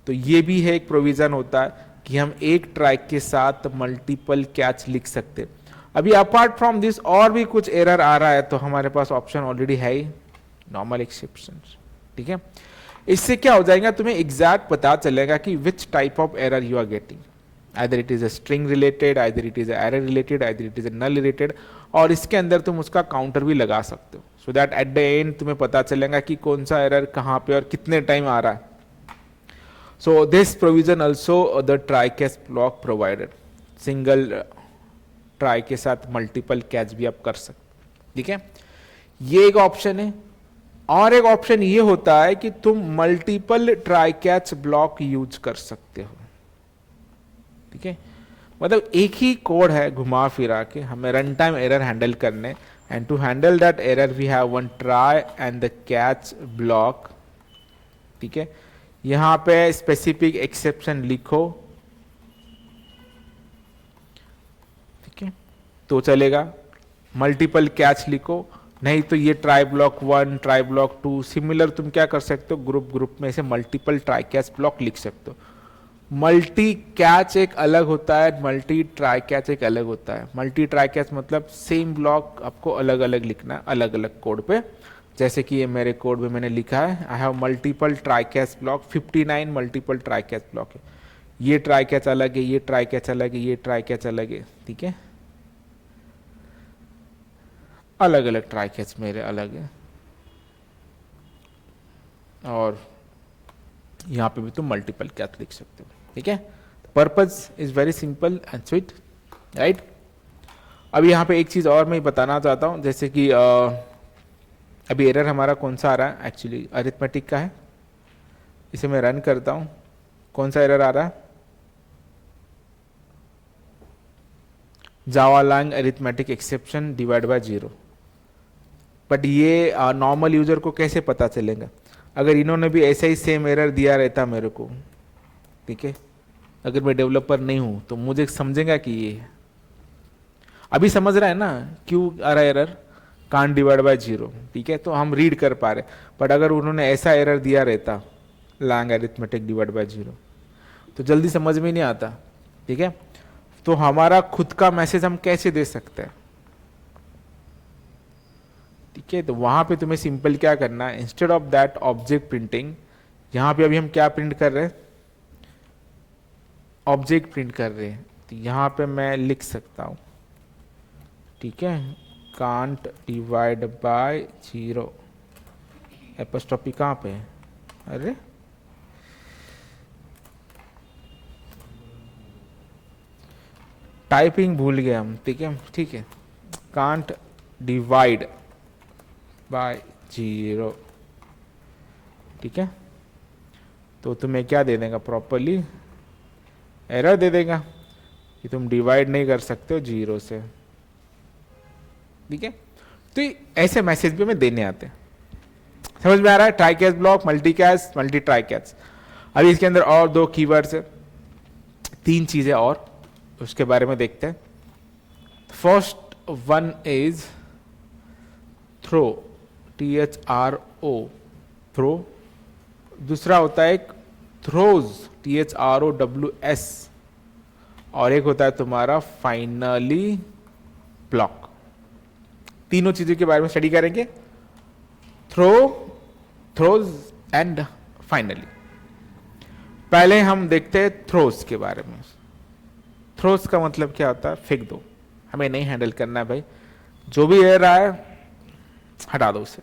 तो ये भी है एक प्रोविजन होता है कि हम एक ट्राई के साथ मल्टीपल कैच लिख सकते। अभी अपार्ट फ्रॉम दिस और भी कुछ एरर आ रहा है तो हमारे पास ऑप्शन ऑलरेडी है ही, नॉर्मल एक्सेप्शन, ठीक है। इससे क्या हो जाएगा, तुम्हें एग्जैक्ट पता चलेगा कि which type of error you are getting, either it is a string related, either it is a array related, either it is a null related, और इसके अंदर तुम उसका काउंटर भी लगा सकते हो, so that at the end तुम्हें पता चलेगा कि कौन सा एरर कहाँ पे और कितने टाइम आ रहा है। So this provision also the try catch block provided, single try के साथ मल्टीपल कैच भी आप कर सकते, ठीक है। ये एक ऑप्शन है। और एक ऑप्शन ये होता है कि तुम multiple try catch block use कर सकते हो, ठीक है। मतलब एक ही कोड है घुमा फिरा के हमें रन टाइम एरर हैंडल करने, and to handle that error we have one try and the catch block, ठीक है। यहां पे स्पेसिफिक एक्सेप्शन लिखो, ठीक है, तो चलेगा। मल्टीपल कैच लिखो, नहीं तो ये try block 1, try block 2, similar तुम क्या कर सकते हो, ग्रुप में से मल्टीपल ट्राई कैच ब्लॉक लिख सकते हो। मल्टी कैच एक अलग होता है, मल्टी ट्राई कैच एक अलग होता है। मल्टी ट्राई कैच मतलब सेम ब्लॉक आपको अलग अलग लिखना है, अलग अलग कोड पे। जैसे कि ये मेरे कोड में मैंने लिखा है, I have multiple try catch block, 59 multiple try catch block है। ये ट्राई कैच अलग है, ये ट्राई कैच अलग है, ये ट्राई कैच अलग है, ठीक है। अलग अलग ट्राई कैच मेरे अलग है, और यहाँ पे भी तुम मल्टीपल कैच लिख सकते हो, ठीक है। Purpose is very simple and sweet, right. अब यहाँ पे एक चीज और मैं बताना चाहता हूँ, जैसे कि अभी एरर हमारा कौन सा आ रहा है, एक्चुअली अरिथमेटिक का है। इसे मैं रन करता हूँ, कौन सा एरर आ रहा है, Java lang arithmetic exception divide by 0। But ये नॉर्मल यूजर को कैसे पता चलेगा? अगर इन्होंने भी ऐसा ही सेम एरर दिया रहता मेरे को, ठीक है, अगर मैं डेवलपर नहीं हूं तो मुझे समझेगा कि ये अभी समझ रहा है ना क्यों आ रहा है एरर। कांट डिवाइड बाय 0, ठीक है, तो हम रीड कर पा रहे। बट अगर उन्होंने ऐसा एरर दिया रहता लॉन्ग अरिथमेटिक डिवाइड बाय 0, तो जल्दी समझ में नहीं आता, ठीक है। तो हमारा खुद का मैसेज हम कैसे दे सकते हैं, ठीक है। तो वहां पे तुम्हें सिंपल क्या करना है, instead of that object printing, यहां पे अभी हम क्या प्रिंट कर रहे हैं, ऑब्जेक्ट प्रिंट कर रहे हैं, तो यहां पे मैं लिख सकता हूं, ठीक है, कांट डिवाइड बाय 0, एपोस्ट्रोफी कहां पे है, अरे टाइपिंग भूल गए हम, ठीक है, ठीक है, कांट डिवाइड बाय 0, ठीक है। तो तुम्हें क्या दे देगा, प्रॉपरली एरर दे देगा कि तुम डिवाइड नहीं कर सकते हो 0 से, ठीक है। तो ऐसे मैसेज भी हमें देने आते हैं, समझ में आ रहा है। Try catch block, multi catch, multi try catch. अभी इसके अंदर और 2 कीवर्ड्स है, 3 चीजें और उसके बारे में देखते हैं। First one is throw, THRO, throw. दूसरा होता है एक थ्रोज, THROWS, और एक होता है तुम्हारा फाइनली ब्लॉक। तीनों चीजों के बारे में स्टडी करेंगे, थ्रो, थ्रोज एंड फाइनली। पहले हम देखते हैं थ्रोज के बारे में। थ्रोज का मतलब क्या होता है, फेंक दो, हमें नहीं हैंडल करना है भाई, जो भी एरर आया हटा दो उसे।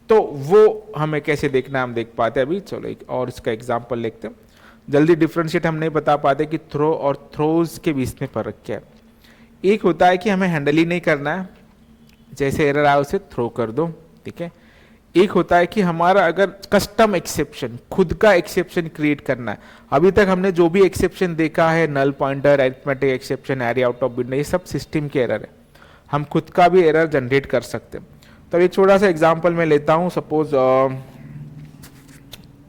तो वो हमें कैसे देखना है, हम देख पाते हैं अभी। चलो एक और इसका एग्जांपल लेते हैं। जल्दी डिफ्रेंशिएट हम नहीं बता पाते कि थ्रो और थ्रोज के बीच में फर्क क्या है। एक होता है कि हमें हैंडल ही नहीं करना है, जैसे एरर आया उसे थ्रो कर दो, ठीक है। एक होता है कि हमारा अगर कस्टम एक्सेप्शन, खुद का एक्सेप्शन क्रिएट करना है। अभी तक हमने जो भी एक्सेप्शन देखा है, null pointer, arithmetic exception, area out of window, ये सब सिस्टम के एरर है। हम खुद का भी एरर जनरेट कर सकते हैं। तो एक छोटा सा एग्जांपल मैं लेता हूं, सपोज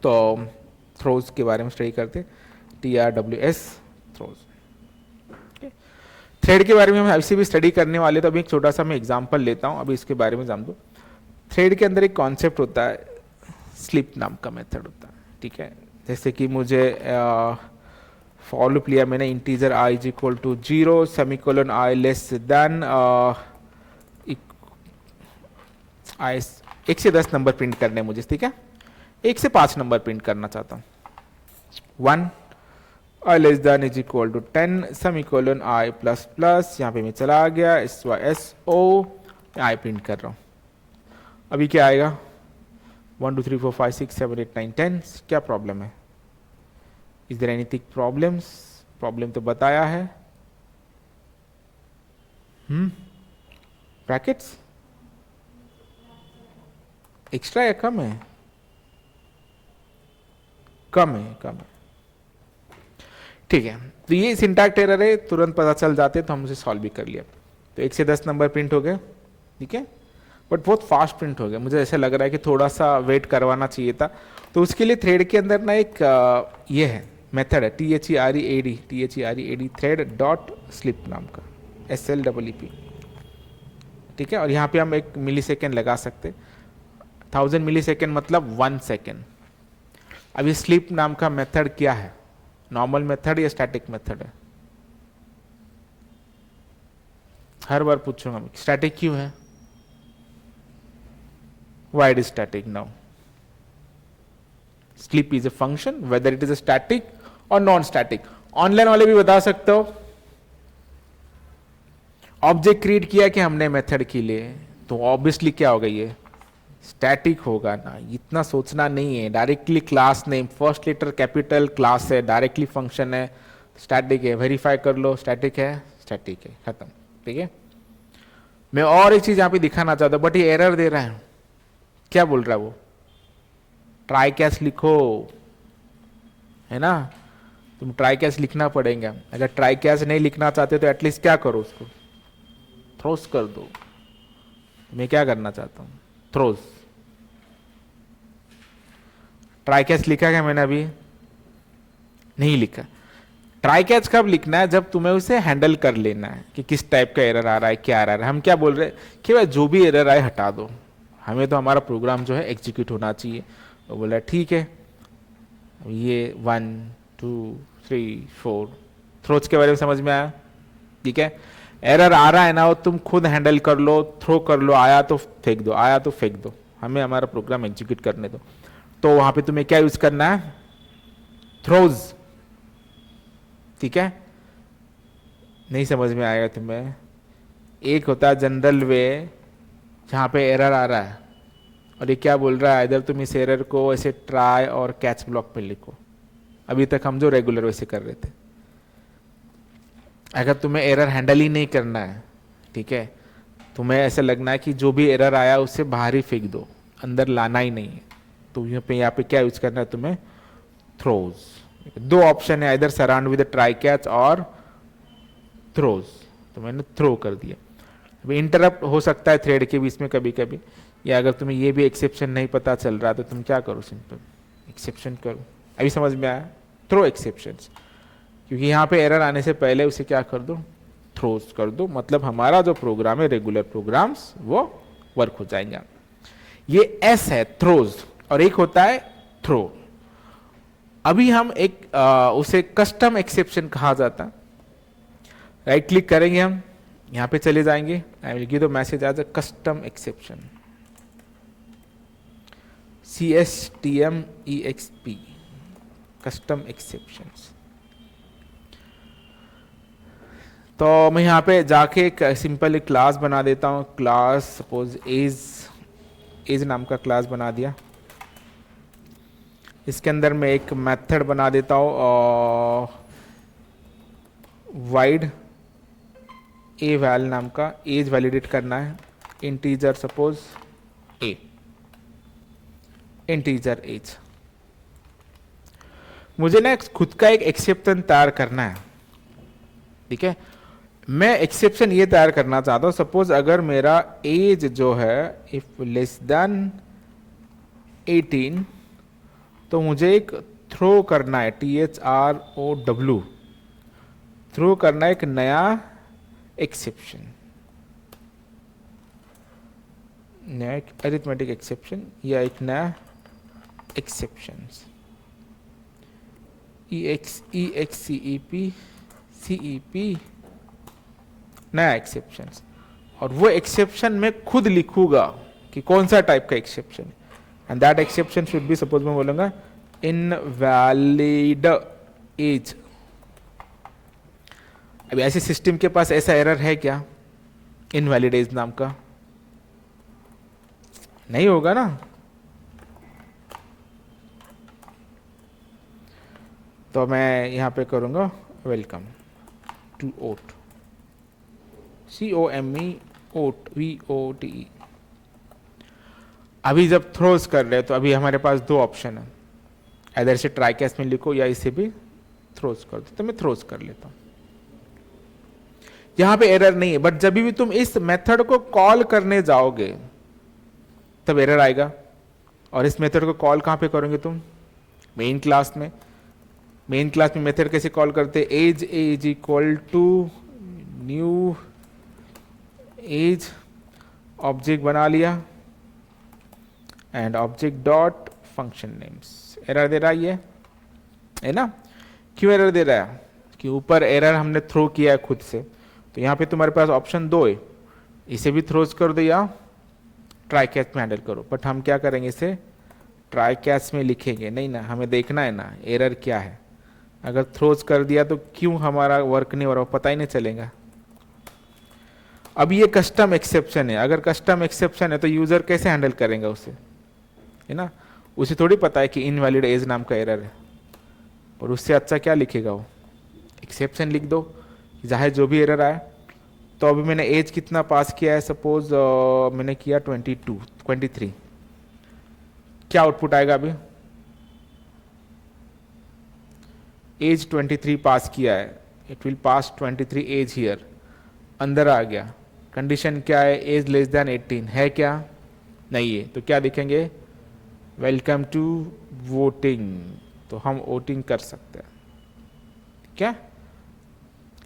तो थ्रोज के बारे में स्टडी करते, TRWS थ्रोज। थ्रेड के बारे में हम ऐसे भी स्टडी करने वाले, तो अभी एक छोटा सा मैं एग्जांपल लेता हूं, अभी इसके बारे में जान दो। थ्रेड के अंदर एक कॉन्सेप्ट होता है, स्लिप नाम का मेथड होता है, ठीक है। जैसे कि मुझे फॉर लूप लिया मैंने, integer i is equal to 0, semicolon i less than i, 1 से 10 नंबर प्रिंट करने मुझे, ठीक है। 1 से 5 नंबर प्रिंट करना चाहता हूँ। 1 i less than is equal to 10, semicolon i plus plus, यहाँ पे मैं चला गया, SYSO, i प्रिंट कर रहा हूँ। अभी क्या आएगा, 1 2 3 4 5 6 7 8 9 10। क्या प्रॉब्लम है, is there anything problems, problem तो बताया है। ब्रैकेट्स एक्स्ट्रा या कम है, कम है, कम है, ठीक है। तो ये सिंटैक्स एरर है, तुरंत पता चल जाते तो हम उसे सॉल्व भी कर लिया। तो 1 से 10 नंबर प्रिंट हो गए, ठीक है, बट बहुत फास्ट प्रिंट हो गया। मुझे ऐसा लग रहा है कि थोड़ा सा वेट करवाना चाहिए था। तो उसके लिए थ्रेड के अंदर ना एक ये है मेथड है, THEREAD थ्रेड डॉट स्लिप नाम का, SLEEP, ठीक है। और यहाँ पे हम 1 मिलीसेकेंड लगा सकते, 1000 मिलीसेकेंड मतलब 1 सेकेंड। अब ये स्लिप नाम का मेथड क्या है, नॉर्मल मेथड या स्टैटिक मेथड है? हर बार पूछूंगा मैं, स्टैटिक क्यों है? Why it is static now? Sleep is a function, whether it is a static or non-static. Online वाले भी बता सकते हो। ऑब्जेक्ट क्रिएट किया कि हमने मेथड के लिए, तो ऑब्वियसली क्या होगा, ये स्टैटिक होगा ना, इतना सोचना नहीं है। Directly class name, first letter capital, class है, डायरेक्टली फंक्शन है, स्टैटिक है। वेरीफाई कर लो, स्टैटिक है, स्टैटिक है, खत्म, ठीक है। मैं और एक चीज यहाँ पे दिखाना चाहता हूँ, बट ये एरर दे रहा है। क्या बोल रहा है वो, ट्राई कैच लिखो, है ना। तुम ट्राई कैच लिखना पड़ेगा। अगर ट्राई कैच नहीं लिखना चाहते तो एटलीस्ट क्या करो, उसको थ्रोस कर दो। मैं क्या करना चाहता हूं, थ्रोस। ट्राई कैच लिखा क्या मैंने? अभी नहीं लिखा। ट्राई कैच कब लिखना है, जब तुम्हें उसे हैंडल कर लेना है कि किस टाइप का एरर आ रहा है, क्या आ रहा है। हम क्या बोल रहे हैं कि भाई जो भी एरर आए हटा दो, हमें तो हमारा प्रोग्राम जो है एग्जीक्यूट होना चाहिए। तो बोला ठीक है, ये 1 2 3 4 थ्रोज के बारे में समझ में आया, ठीक है। एरर आ रहा है ना, वो तुम खुद हैंडल कर लो, थ्रो कर लो, आया तो फेंक दो, आया तो फेंक दो, हमें हमारा प्रोग्राम एग्जीक्यूट करने दो। तो वहां पे तुम्हें क्या यूज करना है, थ्रोज, ठीक है। नहीं समझ में आएगा तुम्हें। एक होता है जनरल वे जहां पे एरर आ रहा है, और ये क्या बोल रहा है, इधर तुम इस एरर को ऐसे ट्राई और कैच ब्लॉक पे लिखो। अभी तक हम जो रेगुलर वैसे कर रहे थे। अगर तुम्हें एरर हैंडल ही नहीं करना है, ठीक है, तुम्हें ऐसा लगना है कि जो भी एरर आया उसे बाहर ही फेंक दो, अंदर लाना ही नहीं है, तो यहाँ पे क्या यूज करना है तुम्हें, थ्रोज। दो ऑप्शन है, इधर सराउंड विद ट्राई कैच और थ्रोज, तो मैंने थ्रो कर दिया। अभी इंटरप्ट हो सकता है थ्रेड के बीच में कभी कभी, या अगर तुम्हें ये भी एक्सेप्शन नहीं पता चल रहा तो तुम क्या करो, सिंपल एक्सेप्शन करो। अभी समझ में आया, थ्रो एक्सेप्शंस, क्योंकि यहाँ पे एरर आने से पहले उसे क्या कर दो, थ्रोज कर दो, मतलब हमारा जो प्रोग्राम है रेगुलर प्रोग्राम्स वो वर्क हो जाएंगे। ये एस है थ्रोज, और एक होता है थ्रो। अभी हम एक उसे कस्टम एक्सेप्शन कहा जाता है। राइट क्लिक करेंगे, हम यहां पे चले जाएंगे, I will give the message as a custom exception, CSTMEXP, custom exceptions. तो मैं यहाँ पे जाके एक सिंपल एक क्लास बना देता हूँ, क्लास सपोज एज नाम का क्लास बना दिया। इसके अंदर मैं एक मेथड बना देता हूँ, वाइड ए वैल नाम का, एज वैलिडेट करना है, इंटीजर सपोज ए, इंटीजर एज। मुझे ना खुद का एक एक्सेप्शन तैयार करना है, ठीक है। मैं एक्सेप्शन ये तैयार करना चाहता हूं, सपोज अगर मेरा एज जो है इफ लेस देन 18, तो मुझे एक थ्रो करना है, THROW, थ्रो करना है एक नया एक्सेप्शन, नया अरिथमेटिक एक्सेप्शन या एक नया एक्सेप्शन, EXCEP नया एक्सेप्शन। और वो एक्सेप्शन मैं खुद लिखूंगा कि कौन सा टाइप का exception, and that exception should be, suppose मैं बोलूंगा इनवैलिड एज। अभी ऐसे सिस्टम के पास ऐसा एरर है क्या, इनवैलिड एज नाम का? नहीं होगा ना। तो मैं यहां पे करूंगा welcome to vote, COME VOTE। अभी जब थ्रोज कर रहे हैं तो अभी हमारे पास दो ऑप्शन है, इधर से ट्राई कैच में लिखो या इसे भी थ्रोज कर दो, तो मैं थ्रोज कर लेता हूं। यहां पे एरर नहीं है, बट जब भी तुम इस मेथड को कॉल करने जाओगे तब एरर आएगा। और इस मेथड को कॉल कहां पे करोगे तुम, मेन क्लास में। मेन क्लास में मेथड कैसे कॉल करते, as equal to new as, object बना लिया, and object dot function names. Error दे रहा है ना, क्यों एरर दे रहा है, कि ऊपर एरर हमने थ्रो किया है खुद से। तो यहाँ पे तुम्हारे पास ऑप्शन दो है, इसे भी थ्रोज कर दो या ट्राई कैच में हैंडल करो। बट हम क्या करेंगे, इसे ट्राई कैच में लिखेंगे नहीं ना, हमें देखना है ना एरर क्या है। अगर थ्रोज कर दिया तो क्यों हमारा वर्क नहीं हो रहा, पता ही नहीं चलेगा। अब ये कस्टम एक्सेप्शन है, अगर कस्टम एक्सेप्शन है तो यूजर कैसे हैंडल करेंगे उसे, है ना। उसे थोड़ी पता है कि इनवैलिड एज नाम का एरर है, और उससे अच्छा क्या लिखेगा वो, एक्सेप्शन लिख दो, चाहे जो भी एरर आए। तो अभी मैंने एज कितना पास किया है, सपोज मैंने किया 23, क्या आउटपुट आएगा अभी, एज 23 पास किया है, it will pass 23 as here, अंदर आ गया। कंडीशन क्या है, एज लेस देन 18 है क्या, नहीं है, तो क्या लिखेंगे, वेलकम टू वोटिंग। तो हम वोटिंग कर सकते हैं, क्या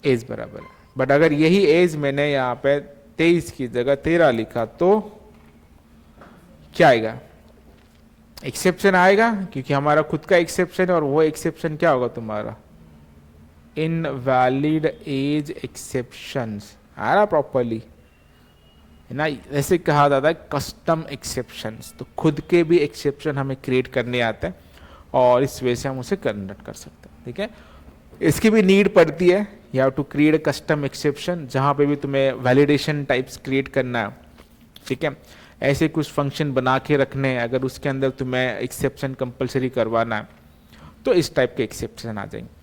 एज बराबर है, बट अगर यही एज मैंने यहाँ पे 23 की जगह 13 लिखा तो क्या आएगा? एक्सेप्शन आएगा, क्योंकि हमारा खुद का एक्सेप्शन है, और वो एक्सेप्शन क्या होगा तुम्हारा? इनवैलिड एज एक्सेप्शंस आ रहा प्रॉपरली है ना। ऐसे कहा जाता है कस्टम एक्सेप्शंस, तो खुद के भी एक्सेप्शन हमें क्रिएट करने आते हैं और इस वजह से हम उसे कंडक्ट कर सकते हैं। ठीक है, इसकी भी नीड पड़ती है, you have to create custom exception, जहाँ पे भी तुम्हें वैलिडेशन टाइप्स क्रिएट करना है। ठीक है, ऐसे कुछ फंक्शन बना के रखने हैं, अगर उसके अंदर तुम्हें एक्सेप्शन कंपलसरी करवाना है तो इस टाइप के एक्सेप्शन आ जाएंगे।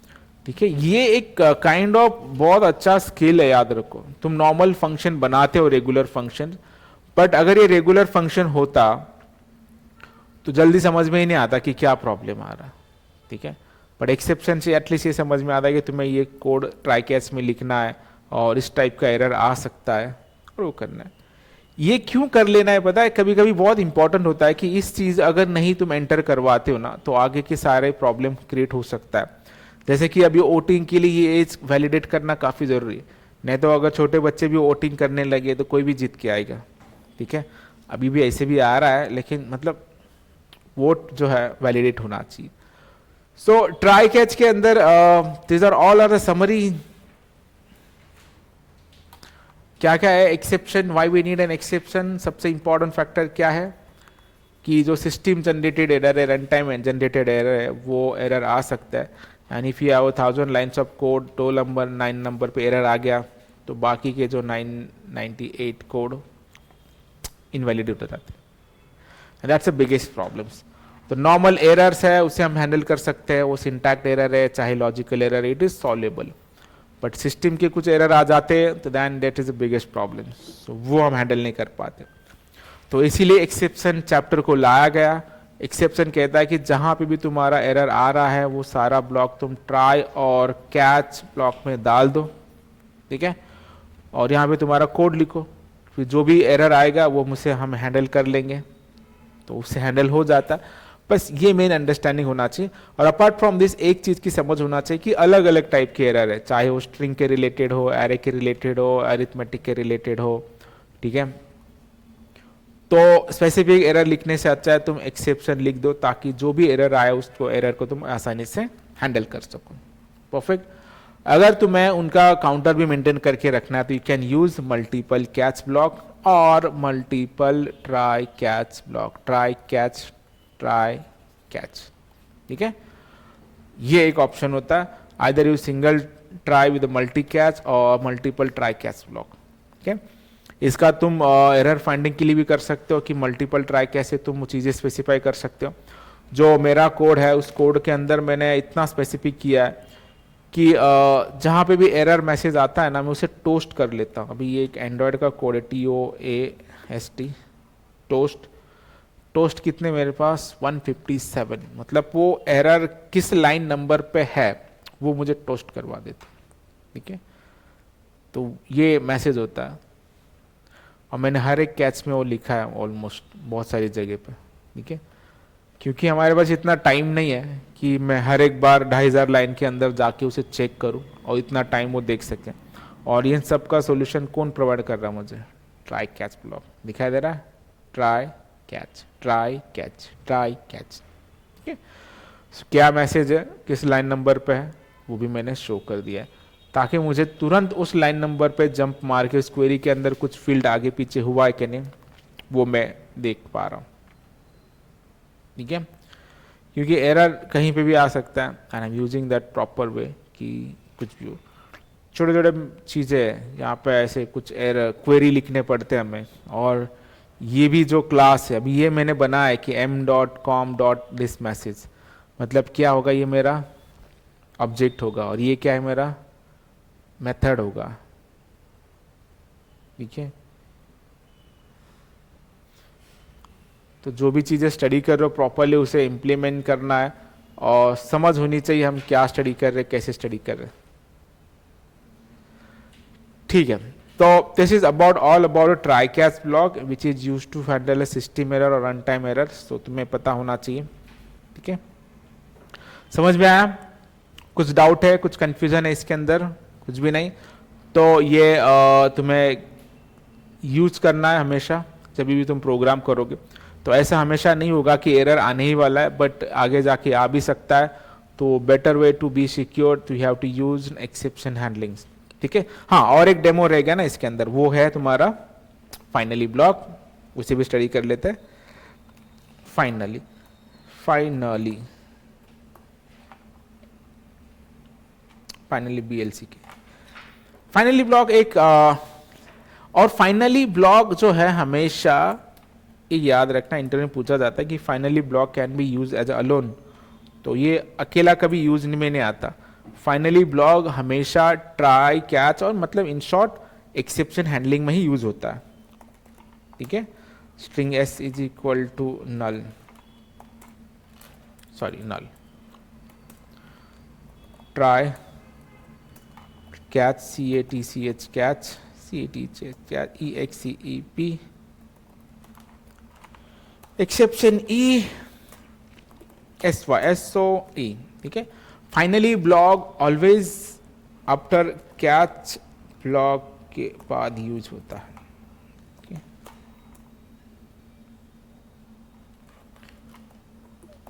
ठीक है, ये एक काइंड ऑफ बहुत अच्छा स्किल है, याद रखो। तुम नॉर्मल फंक्शन बनाते हो, रेगुलर फंक्शन, बट अगर ये रेगुलर फंक्शन होता तो जल्दी समझ में ही नहीं आता कि क्या प्रॉब्लम आ रहा। ठीक है, बट एक्सेप्शन से एटलीस्ट ये समझ में आता है कि तुम्हें ये कोड ट्राई कैच में लिखना है और इस टाइप का एरर आ सकता है और वो करना है। ये क्यों कर लेना है पता है? कभी कभी बहुत इंपॉर्टेंट होता है कि इस चीज अगर नहीं तुम एंटर करवाते हो ना तो आगे के सारे प्रॉब्लम क्रिएट हो सकता है। जैसे कि अभी वोटिंग के लिए ये एज वैलिडेट करना काफी जरूरी है, नहीं तो अगर छोटे बच्चे भी वोटिंग करने लगे तो कोई भी जीत के आएगा। ठीक है, अभी भी ऐसे भी आ रहा है, लेकिन मतलब वोट जो है वैलिडेट होना चाहिए। सो ट्राई कैच के अंदर this are all are the summary. क्या क्या है exception, why we need an exception? सबसे इंपॉर्टेंट फैक्टर क्या है कि जो सिस्टम जनरेटेड एरर है, रन टाइम जनरेटेड एरर है, वो एरर आ सकता है। And if you have 1000 lines of code, 2 number 9 number पे एरर आ गया तो बाकी के जो 998 कोड इनवैलिड हो जाते हैं। That's the biggest problems. तो नॉर्मल एरर्स है उसे हम हैंडल कर सकते हैं, वो सिंटैक्स एरर है चाहे logical error, it is solvable. But system के कुछ एरर आ जाते हैं तो then that is the biggest problem, so वो हम हैंडल नहीं कर पाते। तो इसीलिए एक्सेप्शन चैप्टर को लाया गया। एक्सेप्शन कहता है कि जहां पे भी तुम्हारा एरर आ रहा है वो सारा ब्लॉक तुम ट्राई और कैच ब्लॉक में डाल दो। ठीक है, और यहाँ पे तुम्हारा कोड लिखो, फिर जो भी एरर आएगा वो मुझसे हम हैंडल कर लेंगे, तो उससे हैंडल हो जाता। बस ये मेन अंडरस्टैंडिंग होना चाहिए। और अपार्ट फ्रॉम दिस एक चीज की समझ होना चाहिए कि अलग अलग टाइप के एरर है, चाहे वो स्ट्रिंग के रिलेटेड हो, एरे के रिलेटेड हो, अरिथमेटिक के रिलेटेड हो। ठीक है, तो स्पेसिफिक एरर लिखने से अच्छा है तुम एक्सेप्शन लिख दो, ताकि जो भी एरर आए उसको एरर को तुम आसानी से हैंडल कर सको। परफेक्ट। अगर तुम्हें उनका काउंटर भी मेंटेन करके रखना है तो you can use multiple catch block और multiple try catch block, try catch try catch. ठीक है, ये एक ऑप्शन होता है, either you single try with multi catch और मल्टीपल ट्राई कैच ब्लॉक। ठीक है, इसका तुम एरर फाइंडिंग के लिए भी कर सकते हो कि मल्टीपल ट्राई कैसे तुम चीजें स्पेसिफाई कर सकते हो। जो मेरा कोड है उस कोड के अंदर मैंने इतना स्पेसिफिक किया है कि जहाँ पे भी एरर मैसेज आता है ना मैं उसे टोस्ट कर लेता हूँ। अभी ये एक एंड्रॉयड का कोड है, TOAST, टोस्ट। टोस्ट कितने मेरे पास 157, मतलब वो एरर किस लाइन नंबर पे है वो मुझे टोस्ट करवा देता। ठीक है, तो ये मैसेज होता है और मैंने हर एक कैच में वो लिखा है ऑलमोस्ट बहुत सारी जगह पे। ठीक है, क्योंकि हमारे पास इतना टाइम नहीं है कि मैं हर एक बार 2500 लाइन के अंदर जाके उसे चेक करूं और इतना टाइम वो देख सके। और इन सब का सोल्यूशन कौन प्रोवाइड कर रहा है मुझे? ट्राई कैच ब्लॉक दिखाई दे रहा है, try catch try catch try catch. ठीक है, क्या मैसेज है, किस लाइन नंबर पे है वो भी मैंने शो कर दिया है, ताकि मुझे तुरंत उस लाइन नंबर पे जंप मार के उस क्वेरी के अंदर कुछ फील्ड आगे पीछे हुआ है कि नहीं वो मैं देख पा रहा हूँ। ठीक है, क्योंकि एरर कहीं पे भी आ सकता है and I am using that proper way कि कुछ भी छोटे छोटे चीज़ें यहाँ पे ऐसे कुछ एरर क्वेरी लिखने पड़ते हैं हमें। और ये भी जो क्लास है अभी ये मैंने बनाया है कि m.com.thisMessage, मतलब क्या होगा, ये मेरा ऑब्जेक्ट होगा और ये क्या है, मेरा मेथड होगा। ठीक है, तो जो भी चीज़ें स्टडी कर रहे हो प्रॉपरली उसे इम्प्लीमेंट करना है और समझ होनी चाहिए हम क्या स्टडी कर रहे हैं, कैसे स्टडी कर रहे हैं। ठीक है, तो this is about all about try catch block which is use to handle a system error और रन टाइम एरर। तो तुम्हें पता होना चाहिए। ठीक है, समझ में आया? कुछ डाउट है, कुछ कंफ्यूजन है इसके अंदर, कुछ भी नहीं। तो ये तुम्हें यूज करना है हमेशा जब भी तुम प्रोग्राम करोगे। तो ऐसा हमेशा नहीं होगा कि एरर आने ही वाला है, बट आगे जाके आ भी सकता है। तो better way to be secure to have to use exception handlings. ठीक है, हाँ, और एक डेमो रह गया ना इसके अंदर, वो है तुम्हारा फाइनली ब्लॉक, उसे भी स्टडी कर लेते हैं। फाइनली फाइनली फाइनली बीएलसी के फाइनली ब्लॉक एक और फाइनली ब्लॉक जो है हमेशा ये याद रखना, इंटरव्यू में पूछा जाता है कि finally block can be use as alone. तो ये अकेला कभी यूज में नहीं आता। फाइनली ब्लॉक हमेशा ट्राई, कैच और मतलब इन शॉर्ट एक्सेप्शन हैंडलिंग में ही यूज होता है। ठीक है, string S is equal to null, sorry null, try catch, CATCH catch, CATCH EXCEP, exception SOE। ठीक है, finally block always after catch block के बाद यूज होता है।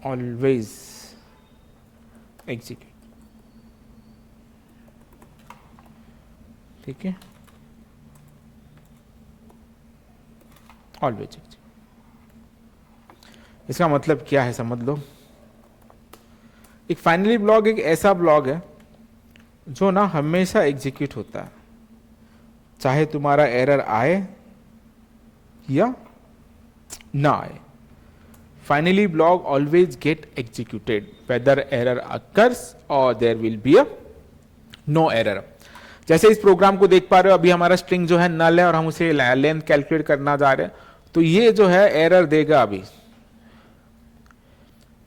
Always execute. ठीक है, ऑलवेज एग्जीक्यूट। इसका मतलब क्या है समझ लो। एक फाइनली ब्लॉक एक ऐसा ब्लॉक है जो ना हमेशा एग्जीक्यूट होता है, चाहे तुम्हारा एरर आए या ना आए। Finally block always get executed whether error occurs और there will be a no error. जैसे इस प्रोग्राम को देख पा रहे हो, अभी हमारा स्ट्रिंग जो है नल है और हम उसे लेंथ कैलकुलेट करना जा रहे हैं, तो ये जो है एरर देगा अभी।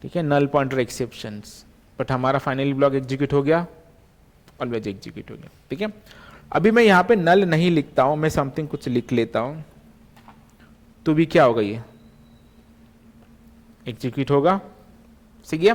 ठीक है, नल पॉइंटर एक्सेप्शंस, बट हमारा फाइनली ब्लॉक एग्जीक्यूट हो गया, ऑलवेज एग्जीक्यूट हो गया। ठीक है, अभी मैं यहां पे नल नहीं लिखता हूं, मैं समथिंग कुछ लिख लेता हूं, तो भी क्या होगा, ये एग्जीक्यूट होगा। सही है,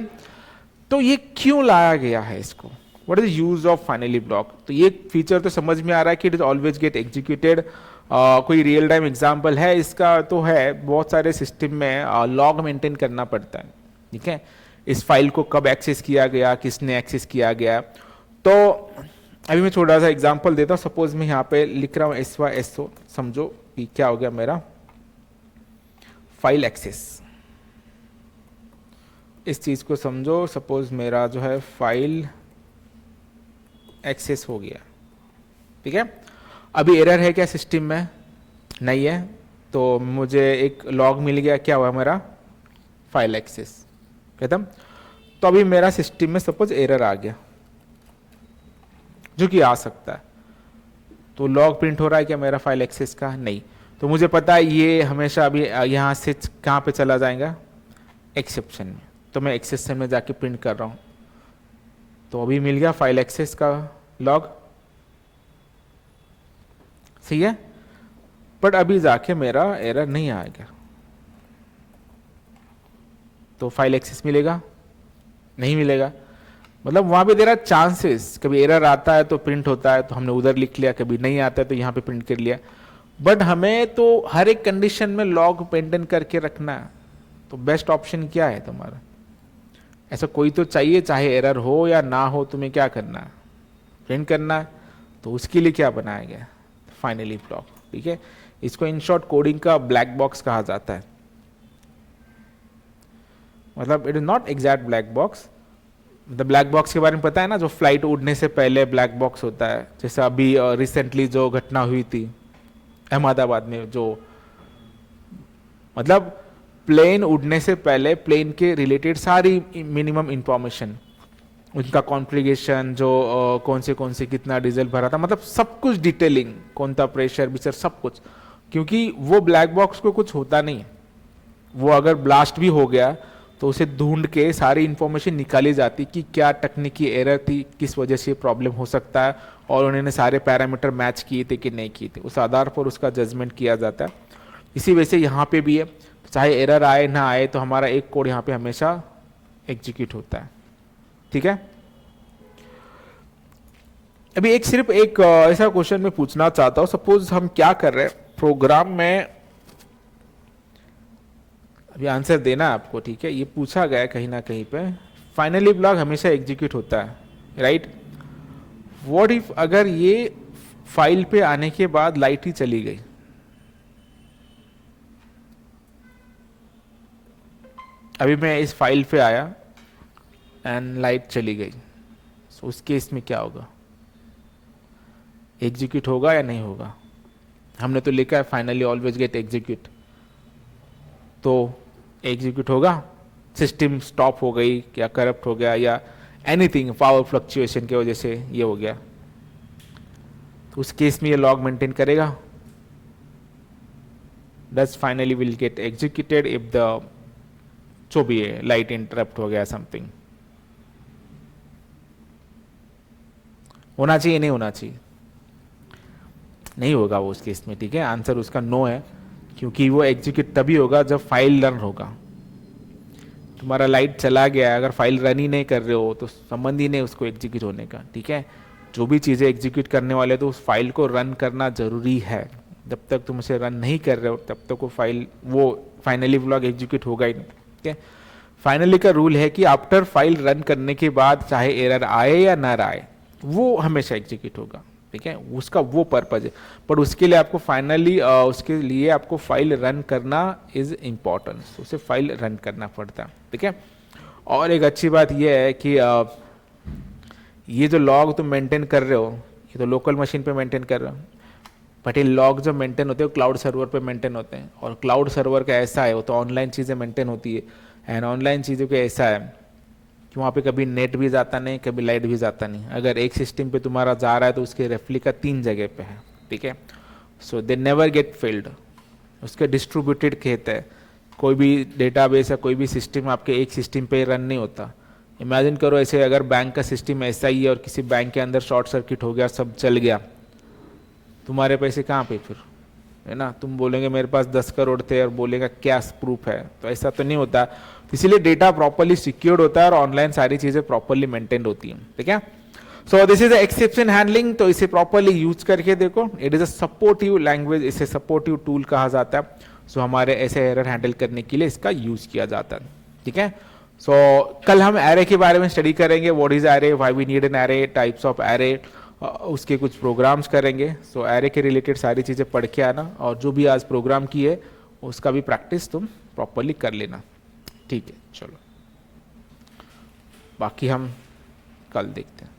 तो ये क्यों लाया गया है इसको, what is use of finally block. तो ये फीचर तो समझ में आ रहा है कि it is always get executed. कोई रियल टाइम एग्जांपल है इसका, तो है, बहुत सारे सिस्टम में लॉग मेंटेन करना पड़ता है। ठीक है, इस फाइल को कब एक्सेस किया गया, किसने एक्सेस किया गया। तो अभी मैं छोटा सा एग्जांपल देता हूं। सपोज मैं यहाँ पे लिख रहा हूँ SYSO, समझो कि क्या हो गया मेरा फाइल एक्सेस। इस चीज को समझो, सपोज मेरा जो है फाइल एक्सेस हो गया। ठीक है, अभी एरर है क्या सिस्टम में, नहीं है, तो मुझे एक लॉग मिल गया, क्या हुआ मेरा फाइल एक्सेस खत्म। तो अभी मेरा सिस्टम में सपोज एरर आ गया, जो कि आ सकता है, तो लॉग प्रिंट हो रहा है क्या मेरा फाइल एक्सेस का, नहीं। तो मुझे पता है ये हमेशा अभी यहां से कहां पे चला जाएगा, एक्सेप्शन में। तो मैं एक्सेप्शन में जाके प्रिंट कर रहा हूं, तो अभी मिल गया फाइल एक्सेस का लॉग। सही है, बट अभी जाके मेरा एरर नहीं आएगा, तो फाइल एक्सेस मिलेगा, नहीं मिलेगा। मतलब वहां पे देरा चांसेस, कभी एरर आता है तो प्रिंट होता है, तो हमने उधर लिख लिया, कभी नहीं आता है तो यहाँ पे प्रिंट कर लिया। बट हमें तो हर एक कंडीशन में लॉग मेंटेन करके रखना है, तो बेस्ट ऑप्शन क्या है तुम्हारा, ऐसा कोई तो चाहिए, चाहे एरर हो या ना हो, तुम्हें क्या करना है, प्रिंट करना है। तो उसके लिए क्या बनाया गया, फाइनली ब्लॉक। ठीक है, इसको इन शॉर्ट कोडिंग का ब्लैक बॉक्स कहा जाता है। मतलब it is not exact black box. मतलब ब्लैक बॉक्स के बारे में पता है ना, जो फ्लाइट उड़ने से पहले ब्लैक बॉक्स होता है, जैसे अभी रिसेंटली जो घटना हुई थी अहमदाबाद में, जो मतलब प्लेन उड़ने से पहले प्लेन के रिलेटेड सारी मिनिमम इंफॉर्मेशन, उनका कॉन्फ़िगरेशन, जो कौन से कितना डीजल भरा था, मतलब सब कुछ डिटेलिंग, कौन था प्रेशर बिशर सब कुछ। क्योंकि वो ब्लैक बॉक्स को कुछ होता नहीं, वो अगर ब्लास्ट भी हो गया तो उसे ढूंढ के सारी इंफॉर्मेशन निकाली जाती कि क्या तकनीकी एरर थी, किस वजह से प्रॉब्लम हो सकता है, और उन्होंने सारे पैरामीटर मैच किए थे कि नहीं किए थे, उस आधार पर उसका जजमेंट किया जाता है। इसी वजह से यहाँ पे भी है, चाहे एरर आए ना आए, तो हमारा एक कोड यहाँ पे हमेशा एग्जीक्यूट होता है। ठीक है, अभी एक सिर्फ एक ऐसा क्वेश्चन मैं पूछना चाहता हूं, सपोज हम क्या कर रहे हैं प्रोग्राम में, अभी आंसर देना है आपको, ठीक है। ये पूछा गया है कहीं ना कहीं पे, फाइनली ब्लॉक हमेशा एग्जीक्यूट होता है, राइट। व्हाट इफ अगर ये फाइल पे आने के बाद लाइट ही चली गई, अभी मैं इस फाइल पे आया एंड लाइट चली गई, so उस केस में क्या होगा, एग्जीक्यूट होगा या नहीं होगा। हमने तो लिखा है फाइनली ऑलवेज गेट एग्जीक्यूट, तो एग्जीक्यूट होगा, सिस्टम स्टॉप हो गई या करप्ट हो गया या एनीथिंग पावर फ्लक्चुएशन की वजह से ये हो गया, तो उस केस में ये लॉग मेंटेन करेगा, does finally will get executed if the, जो भी है लाइट इंटरप्ट हो गया समथिंग, होना चाहिए नहीं होना चाहिए, नहीं होगा वो उस केस में, ठीक है। आंसर उसका नो है, क्योंकि वो एग्जीक्यूट तभी होगा जब फाइल रन होगा। तुम्हारा लाइट चला गया, अगर फाइल रन ही नहीं कर रहे हो तो संबंध ही नहीं उसको एग्जीक्यूट होने का, ठीक है। जो भी चीज़ें एग्जीक्यूट करने वाले तो उस फाइल को रन करना जरूरी है, जब तक तुम उसे रन नहीं कर रहे हो तब तक वो फाइल, वो फाइनली ब्लॉक एग्जीक्यूट होगा ही नहीं, ठीक है। फाइनली का रूल है कि आफ्टर फाइल रन करने के बाद चाहे एरर आए या ना आए वो हमेशा एग्जीक्यूट होगा, ठीक है। उसका वो पर्पज है, पर उसके लिए आपको फाइनली उसके लिए आपको फाइल रन करना इज इम्पॉर्टेंट, उसे फाइल रन करना पड़ता है, ठीक है। और एक अच्छी बात यह है कि ये जो लॉग तुम मेंटेन कर रहे हो, ये तो लोकल मशीन पे मेंटेन कर रहे हो, बट ये लॉग जो मेंटेन होते हैं वो क्लाउड सर्वर पे मेंटेन होते हैं, और क्लाउड सर्वर का ऐसा है, वो तो ऑनलाइन चीज़ें मेंटेन होती है, एंड ऑनलाइन चीज़ों का ऐसा है कि वहाँ पे कभी नेट भी जाता नहीं, कभी लाइट भी जाता नहीं। अगर एक सिस्टम पे तुम्हारा जा रहा है तो उसके रेप्लिका 3 जगह पे है, ठीक है। सो दे नेवर गेट फेल्ड, उसके डिस्ट्रीब्यूटेड कहते हैं, कोई भी डेटाबेस या कोई भी सिस्टम आपके एक सिस्टम पे रन नहीं होता। इमेजिन करो ऐसे अगर बैंक का सिस्टम ऐसा ही है और किसी बैंक के अंदर शॉर्ट सर्किट हो गया, सब चल गया, तुम्हारे पैसे कहाँ पे फिर, है ना। तुम बोलेंगे मेरे पास 10 करोड़ थे और बोलेगा क्या प्रूफ है, तो ऐसा तो नहीं होता। इसीलिए डेटा प्रॉपर्ली सिक्योर्ड होता है और ऑनलाइन सारी चीजें प्रॉपर्ली मेंटेन होती हैं, ठीक है। So this is exception handling, तो इसे प्रॉपर्ली यूज करके देखो, it is a supportive language, इसे सपोर्टिव टूल कहा जाता है। सो हमारे ऐसे एरर हैंडल करने के लिए इसका यूज किया जाता है, ठीक है। सो कल हम एरे के बारे में स्टडी करेंगे, what is array, why we need an array, types of array, उसके कुछ प्रोग्राम्स करेंगे। सो एरे के रिलेटेड सारी चीज़ें पढ़ के आना, और जो भी आज प्रोग्राम की है उसका भी प्रैक्टिस तुम प्रॉपरली कर लेना, ठीक है। चलो बाकी हम कल देखते हैं।